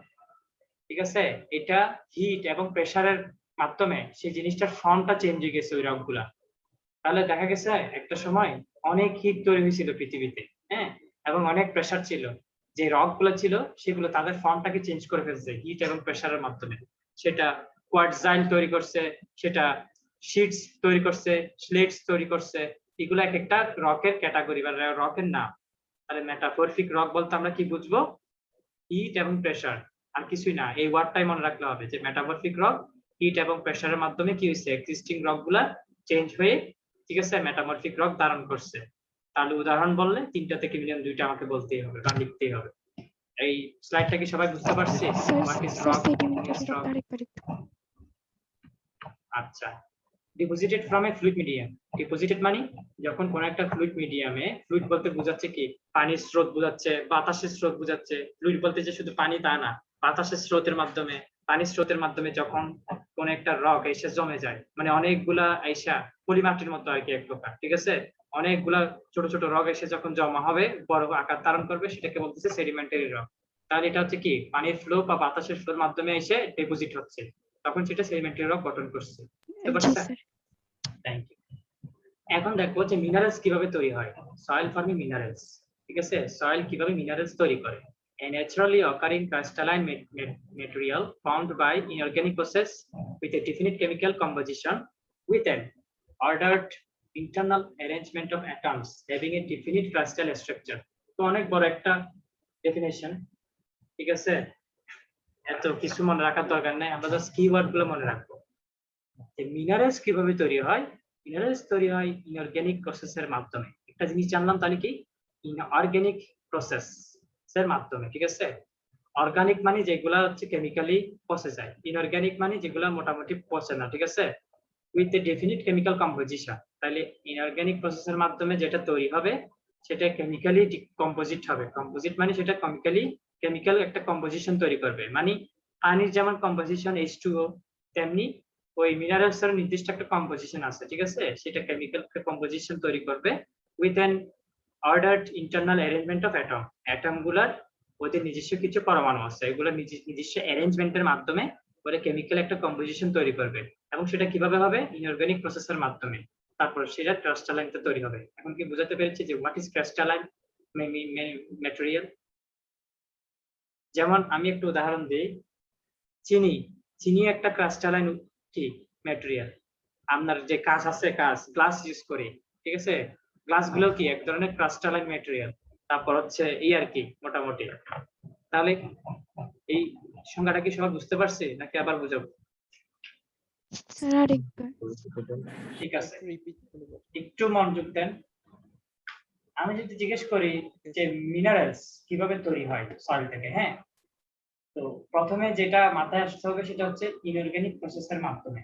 ঠিক আছে, এটা হিট এবং প্রেসারের মাধ্যমে সেই জিনিসটার ফর্মটা চেঞ্জ হয়ে গেছে ওই রকগুলা। তাহলে দেখা গেছে একটা সময় অনেক হিট তৈরি হয়েছিল পৃথিবীতে, হ্যাঁ, এবং অনেক প্রেসার ছিল, যে রক গুলো ছিল সেগুলো তাদের ফর্মটাকে চেঞ্জ করে ফেলছে হিট এবং প্রেসারের মাধ্যমে। সেটা কোয়ার্টজাইল তৈরি করছে, সেটা শিটস তৈরি করছে, স্লেটস তৈরি করছে। এগুলো এক একটা রকের ক্যাটাগরি বা রকের নাম। তাহলে মেটামরফিক রক বলতে আমরা কি বুঝবো? হিট এবং প্রেসার, আর কিছুই না। এই ওয়ার্ডটাই মনে রাখতে হবে যে মেটামরফিক রক হিট এবং প্রেসারের মাধ্যমে কি হয়েছে, এক্সিস্টিং রক গুলা চেঞ্জ হয়ে, ঠিক আছে, মেটামরফিক রক ধারণ করছে। তাহলে উদাহরণ বললে 3টা থেকে মিনিমাম 2টা আমাকে বলতেই হবে বা লিখতেই হবে। এই স্লাইডটা কি সবাই বুঝতে পারছে? What is rock? আচ্ছা, deposited from a fluid medium. Deposited মানে যখন কোন একটা ফ্লুইড মিডিয়ামে, ফ্লুইড বলতে বোঝাচ্ছে কি, পানির স্রোত বোঝাচ্ছে, বাতাসের স্রোত বোঝাচ্ছে। ফ্লুইড বলতে যে শুধু পানি তা না, বাতাসের স্রোতের মাধ্যমে, পানির স্রোতের মাধ্যমে যখন কোন একটা রক এসে জমে যায়, মানে অনেকগুলা আইসা পলিমাটির মতো আর কি এক প্রকার, ঠিক আছে, অনেকগুলা ছোট ছোট রক এসে যখন জমা হবে, বড় আকার ধারণ করবে, সেটাকে বলতেছে সেডিমেন্টারি রক। তাহলে এটা হচ্ছে কি, পানির ফ্লো বা বাতাসের ফ্লোর মাধ্যমে এসে ডিপোজিট হচ্ছে, তখন সেটা সেডিমেন্টারি রক গঠন করছে। Thank you. এখন দেখবো যে মিনারেলস কিভাবে তৈরি হয়, সয়েল ফর্মিং মিনারেলস, ঠিক আছে, সয়েল কিভাবে মিনারেলস তৈরি করে। A naturally occurring crystalline material formed by inorganic process with a definite chemical composition with an ordered internal arrangement of atoms having a definite crystal structure। তো অনেক বড় একটা ডেফিনেশন, ঠিক আছে, এত কিছু মনে রাখার দরকার নাই, আমরা জাস্ট কিওয়ার্ড গুলো মনে রাখবো। মিনারেলস কিভাবে তৈরি হয়? মিনারেলস তৈরি হয় ইনঅর্গানিক প্রসেসের মাধ্যমে। একটা জিনিস জানলাম তাহলে কি, ইনঅর্গানিক প্রসেস এর মাধ্যমে, ঠিক আছে। অর্গানিক মানে যেগুলা হচ্ছে কেমিক্যালি পচে যায়, ইনঅর্গানিক মানে যেগুলা মোটামুটি পচে না, ঠিক আছে, with a definite chemical composition. তাহলে ইনঅর্গানিক প্রসেসের মাধ্যমে যেটা তৈরি হবে সেটা কেমিক্যালি কম্পোজিট হবে। কম্পোজিট মানে সেটা কেমিক্যাল একটা কম্পোজিশন তৈরি করবে, মানে পানির যেমন কম্পোজিশন H2O, তেমনি ওই মিনারেলস এর নির্দিষ্ট একটা কম্পোজিশন আছে, ঠিক আছে, সেটা কেমিক্যাল কম্পোজিশন তৈরি করবে with an ordered internal arrangement of atom. Atom গুলার ওদের নিজস্ব কিছু পরমাণু আছে, এগুলো নিজস্ব অ্যারেঞ্জমেন্টের মাধ্যমে ওরা কেমিক্যাল একটা কম্পোজিশন তৈরি করবে, এবং সেটা কিভাবে হবে, ইনঅর্গানিক প্রসেসের মাধ্যমে। তারপর সেটা ক্রিস্টালাইনতে তৈরি হবে। এখন কি বোঝাতে পেরেছি যে হোয়াট ইজ ক্রিস্টালাইন ম্যাটেরিয়াল? যেমন আমি একটু উদাহরণ দিই, চিনি একটা ক্রিস্টালাইন কি ম্যাটেরিয়াল। আপনার যে কাঁচ আছে, গ্লাস ইউজ করি, ঠিক আছে, গ্লাস গুলো কি এক ধরনের ক্রিস্টালাইন ম্যাটেরিয়াল। তারপর হচ্ছে এই আর কি মোটামুটি। তাহলে এই সংজ্ঞাটা কি সবাই বুঝতে পারছে নাকি আবার বুঝাবো? ঠিক আছে, একটু মনোযোগ দেন। আমি যদি জিজ্ঞেস করি যে মিনারেলস কিভাবে তৈরি হয় সয়েল থেকে, হ্যাঁ, তো প্রথমে যেটা মাথায় আসতে হবে সেটা হচ্ছে ইনঅর্গানিক প্রসেসের মাধ্যমে।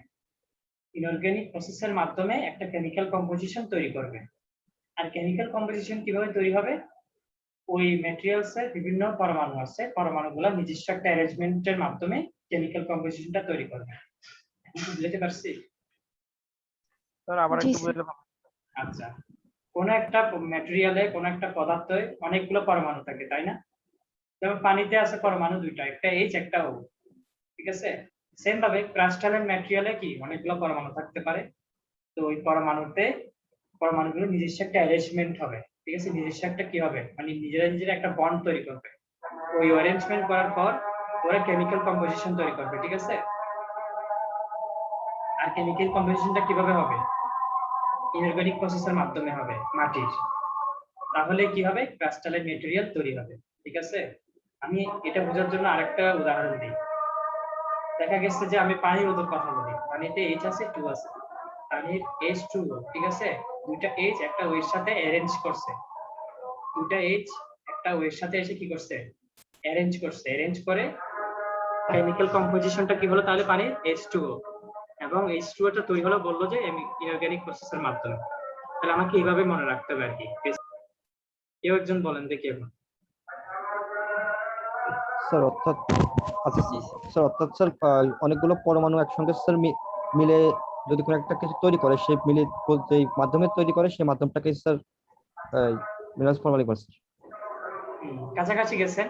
ইনঅর্গানিক প্রসেসের মাধ্যমে একটা কেমিক্যাল কম্পোজিশন তৈরি করবে। আর কেমিক্যাল কম্পোজিশন কিভাবে তৈরি হবে? ওই ম্যাটেরিয়ালস এর বিভিন্ন পরমাণু আছে, পরমাণুগুলো নিজস্ব একটা অ্যারেঞ্জমেন্টের মাধ্যমে কেমিক্যাল কম্পোজিশনটা তৈরি করবে। বুঝতে পারছি? স্যার আবার জি একটু স্যার। বুঝালে ভালো। আচ্ছা, কোন একটা ম্যাটেরিয়ালে কোন একটা পদার্থে অনেকগুলো পরমাণু থাকে, তাই না? যেমন পানিতে আছে পরমাণু দুইটা, একটা H একটা O, ঠিক আছে? সেম ভাবে ক্রাস্টালাইন ম্যাটেরিয়ালে কি অনেকগুলো পরমাণু থাকতে পারে। তো ওই পরমাণুগুলো নিজস্ব একটা অ্যারেঞ্জমেন্ট হবে, ঠিক আছে? নিজস্ব একটা কি হবে, মানে নিজেরা একটা বন্ড তৈরি করবে। ওই অ্যারেঞ্জমেন্ট করার পর ওরা কেমিক্যাল কম্পোজিশন তৈরি করবে, ঠিক আছে? আর কেমিক্যাল কম্পোজিশনটা কিভাবে হবে? ইনঅর্গানিক প্রসেসের মাধ্যমে হবে, মাটির। তাহলে কি হবে? ক্রাস্টালাইন ম্যাটেরিয়াল তৈরি হবে, ঠিক আছে? আমি এটা বোঝার জন্য আরেকটা উদাহরণ দিই। দেখা গেছে যে আমি পানির মতো কথা বলি, পানিতে H আছে 2 আছে, পানির H2O, ঠিক আছে? দুইটা H একটা O এর সাথে অ্যারেঞ্জ করছে, দুইটা H একটা O এর সাথে এসে কি করছে? অ্যারেঞ্জ করছে, অ্যারেঞ্জ করে কেমিক্যাল কম্পোজিশনটা কি হলো তাহলে পানির H2O, এবং H2O টা তৈরি হলো বললো যে ইনঅর্গানিক প্রসেসের মাধ্যমে। তাহলে আমাকে এইভাবে মনে রাখতে হবে আর কি। কেউ একজন বলেন দেখি এখন। স্যার অর্থাৎ আচ্ছা স্যার অর্থাৎ স্যার অনেকগুলো পরমাণু একসঙ্গে স্যার মিলে যদি কোনো একটা কিছু তৈরি করে, সেই মিলে যে মাধ্যমে তৈরি করে সেই মাধ্যমটাকে স্যার মিনারেলস ফর্মালি বলে। কাছাকাছি গেছেন।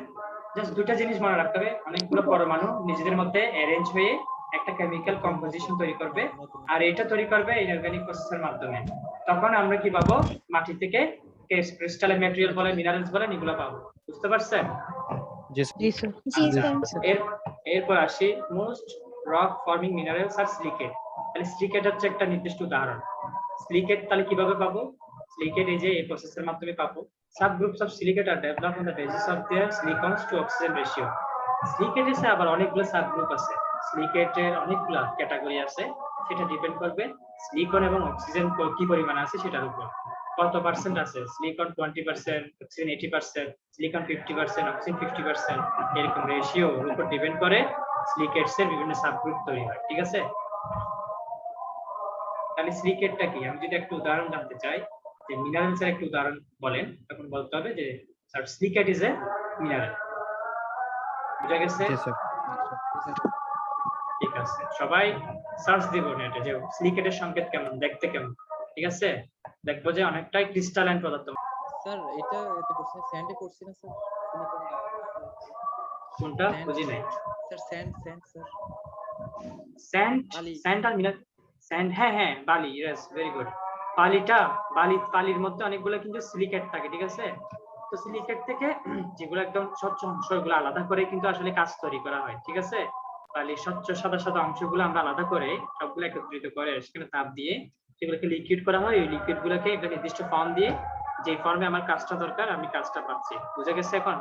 জাস্ট দুইটা জিনিস মনে রাখতে হবে, অনেকগুলো পরমাণু নিজেদের মধ্যে অ্যারেঞ্জ হয়ে একটা কেমিক্যাল কম্পোজিশন তৈরি করবে, আর এটা তৈরি করবে ইনঅর্গানিক প্রসেসের মাধ্যমে। তখন আমরা কি পাবো? মাটি থেকে ক্রিস্টালাইন ম্যাটেরিয়াল বলে, মিনারেলস বলে, এগুলো পাবো। বুঝতে পারছেন? জি স্যার। এরপর আসি মোস্ট রক ফর্মিং মিনারেলস আর সিলিকেট। তাহলে সিলিকেট হচ্ছে একটা নির্দিষ্ট উদাহরণ। সিলিকেট তাহলে কিভাবে পাবো? সিলিকেট এই যে এই প্রসেসের মাধ্যমে পাবো। Subgroups of silicate are developed on the basis of their silicons to oxygen ratio. Silicate এর আবার অনেকগুলো সাবগ্রুপ আছে, সিলিকেটের অনেকগুলো ক্যাটাগরি আছে, সেটা ডিপেন্ড করবে সিলিকন এবং অক্সিজেন কি পরিমাণ আছে সেটার উপর। কত পার্সেন্ট আছে? সিলিকন 20%, অক্সিজেন 80%, সিলিকন 50%, অক্সিজেন 50%, এরকম রেশিও এর উপর ডিপেন্ড করে সিলিকেটস এর বিভিন্ন সাবগ্রুপ তৈরি হয়, ঠিক আছে? তাহলে সিলিকেটটা কি? আমি যদি একটা উদাহরণ জানতে চাই যে মিনারেলস এর একটা উদাহরণ বলেন, তখন বলতে হবে যে sir silicate is a mineral. বুঝা গেছে? ঠিক আছে, সবাই সার্চ দিব নেটে যে সিলিকেটের সংকেত কেমন, দেখতে কেমন, ঠিক আছে? দেখবো যে অনেকটাই ক্রিস্টালাইন পদার্থ। স্যার এটা তো কোশ্চেন স্যান্ডে করছি না স্যার? কোনটা বুঝি নাই স্যার? Sand sir. স্যান্ড আর মিনারেল। স্যান্ড, হ্যাঁ বালি, ইয়েস ভেরি গুড। বালির মধ্যে অনেকগুলো কিন্তু সিলিকেট থাকে, ঠিক আছে? তো সিলিকেট থেকে যেগুলো একদম স্বচ্ছ অংশ, এগুলো আলাদা করে কিন্তু আসলে কাঁচ তৈরি করা হয়, ঠিক আছে? বালির স্বচ্ছ সাদা সাদা অংশগুলো আমরা আলাদা করে সবগুলো একত্রিত করে সেখানে তাপ দিয়ে সেগুলোকে লিকুইড করা হয়। ওই লিকুইড গুলোকে একটা নির্দিষ্ট ফর্ম দিয়ে, যে ফর্মে আমার কাজটা দরকার আমি কাজটা পাচ্ছি। বুঝা গেছে এখন?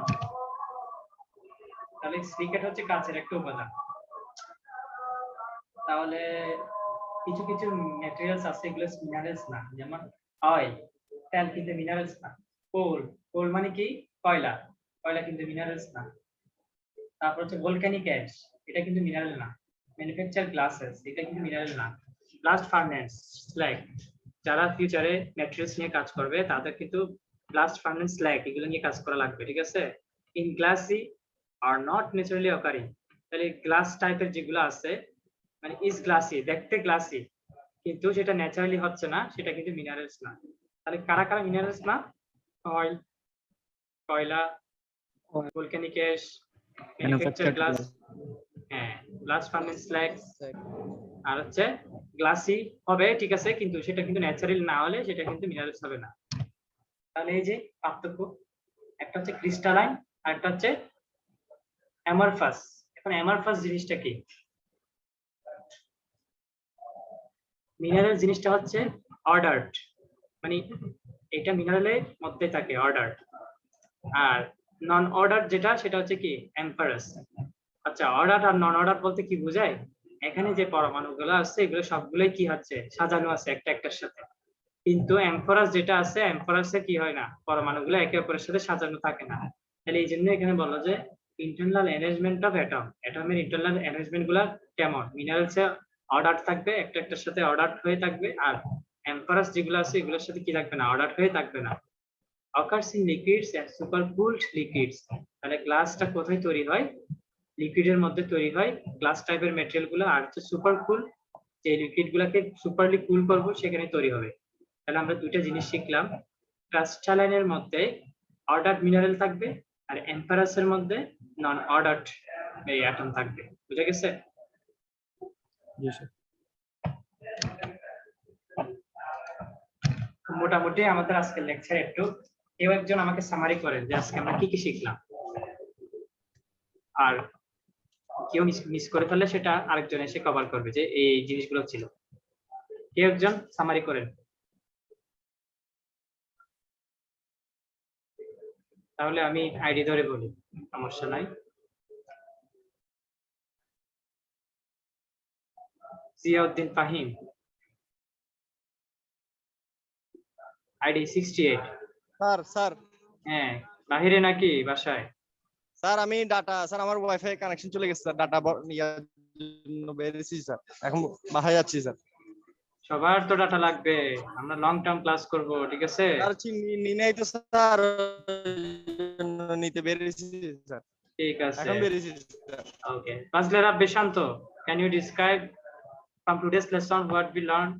তাহলে সিলিকেট হচ্ছে কাঁচের একটা উপাদান। তাহলে কিছু কিছু ম্যাটেরিয়ালস আছে, এগুলো মিনারেলস না, যেমন অয়েল, তেল কিন্তু মিনারেলস না। কোল মানে কি? কয়লা কিন্তু মিনারেলস না। তারপর হচ্ছে ভলক্যানিক অ্যাশ, এটা কিন্তু মিনারেল না। ম্যানুফ্যাকচার গ্লাসেস, এটা কিন্তু মিনারেল না। ব্লাস্ট ফার্নেস স্ল্যাগ, যারা ফিউচারে ম্যাটেরিয়ালস নিয়ে কাজ করবে তাদের কিন্তু ব্লাস্ট ফার্নেস স্ল্যাগ এগুলো নিয়ে কাজ করা লাগবে, ঠিক আছে? In glassy are not naturally occurring. তাহলে গ্লাস টাইপের যেগুলো আছে, মানে ইজ গ্লাসি, দেখতে গ্লাসি, কিন্তু যেটা ন্যাচারালি হচ্ছে না, সেটা কিন্তু মিনারেলস না। তাহলে কারা কারা মিনারেলস না? অয়েল, কয়লা, ভলক্যানিক অ্যাশ, ম্যানুফ্যাকচার গ্লাস, হ্যাঁ, ব্লাস্ট ফার্নেস স্ল্যাগ, আর হচ্ছে গ্লাসি হবে, ঠিক আছে, কিন্তু সেটা কিন্তু ন্যাচারাল না হলে সেটা কিন্তু মিনারেলস হবে না। তাহলে এই যে পার্থক্য, একটা হচ্ছে ক্রিস্টালাইন আর একটা হচ্ছে অ্যামারফাস। এখন অ্যামারফাস জিনিসটা কি? মিনারেল জিনিসটা হচ্ছে অর্ডারড, মানে এটা মিনারেলের মধ্যে থাকে অর্ডারড, আর নন অর্ডার যেটা সেটা হচ্ছে কি? অ্যামফারাস। আচ্ছা, অর্ডার আর নন অর্ডার বলতে কি বোঝায়? এখানে যে পরমাণুগুলো আছে এগুলো সবগুলোই কি হচ্ছে? সাজানো আছে একটা একটার সাথে, কিন্তু অ্যামফোরাস যেটা আছে, অ্যামফোরাসে কি হয় না? পরমাণুগুলো একে অপরের সাথে সাজানো থাকে না। তাহলে এই জন্য এখানে বলা যে ইন্টারনাল অ্যারেঞ্জমেন্ট অফ অ্যাটম, অ্যাটমের ইন্টারনাল অ্যারেঞ্জমেন্ট গুলা কেমন? মিনারেলসে অর্ডার থাকবে, একটা একটার সাথে অর্ডার হয়ে থাকবে, আর এমপারাস যেগুলো আছে এগুলোর সাথে কি থাকবে না, অর্ডার হয়ে থাকবে না। occurs in liquids and supercooled liquids, তাহলে গ্লাসটা কোথায় তৈরি হয়, লিকুইডের মধ্যে তৈরি হয় গ্লাস টাইপের ম্যাটেরিয়াল গুলো, আর হচ্ছে সুপার কুল, যে লিকুইড গুলাকে সুপারলি কুল করব সেখানে তৈরি হবে। তাহলে আমরা দুইটা জিনিস শিখলাম, ক্রিস্টালাইনের মধ্যে অর্ডার্ড মিনারেল থাকবে আর এমপারাসের মধ্যে নন অর্ডার্ড এই অ্যাটম থাকবে। বুঝা গেছে? জি স্যার। মোটামুটি আমাদের আজকের লেকচার একটু কেউ একজন আমাকে সামারি করেন যে আজকে আমরা কি কি শিখলাম, আর কেউ মিস করে ফেললে সেটা আরেকজন এসে কভার করবে যে এই জিনিসগুলো ছিল। কেউ একজন সামারি করেন, তাহলে আমি আইডি ধরে বলি, সমস্যা নাই। জিয়াউদ্দিন ফাহিম, আইডি 68। স্যার হ্যাঁ, বাহিরে নাকি বাসায়? স্যার আমি ডাটা স্যার আমার ওয়াইফাই কানেকশন চলে গেছে স্যার, ডাটা ইয়ার জন্য বেরিয়েছি স্যার, এখন বাসায় যাচ্ছি স্যার। সবার তো ডাটা লাগবে, আমরা লং টার্ম ক্লাস করব, ঠিক আছে? স্যার নিনেই তো স্যার, নিতে বেরিয়েছি স্যার। ঠিক আছে, এখন বেরিয়েছি sir. Okay, Fazler Beshanto, can you describe from today's lesson what we learned?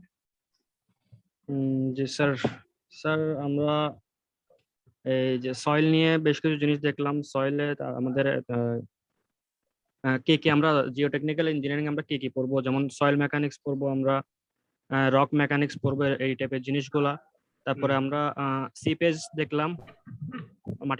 G sir. Sir আমরা এই যে সয়েল নিয়ে বেশ কিছু জিনিস দেখলাম। সয়েলে আমাদের কি কি আমরা জিওটেকনিক্যাল ইঞ্জিনিয়ারিং আমরা কি কি পড়বো, যেমন সয়েল মেকানিক্স পড়বো, আমরা রক মেকানিক্স পড়বো, এই টাইপের জিনিসগুলা। তারপরে আমরা সিপেজ দেখলাম, মাটি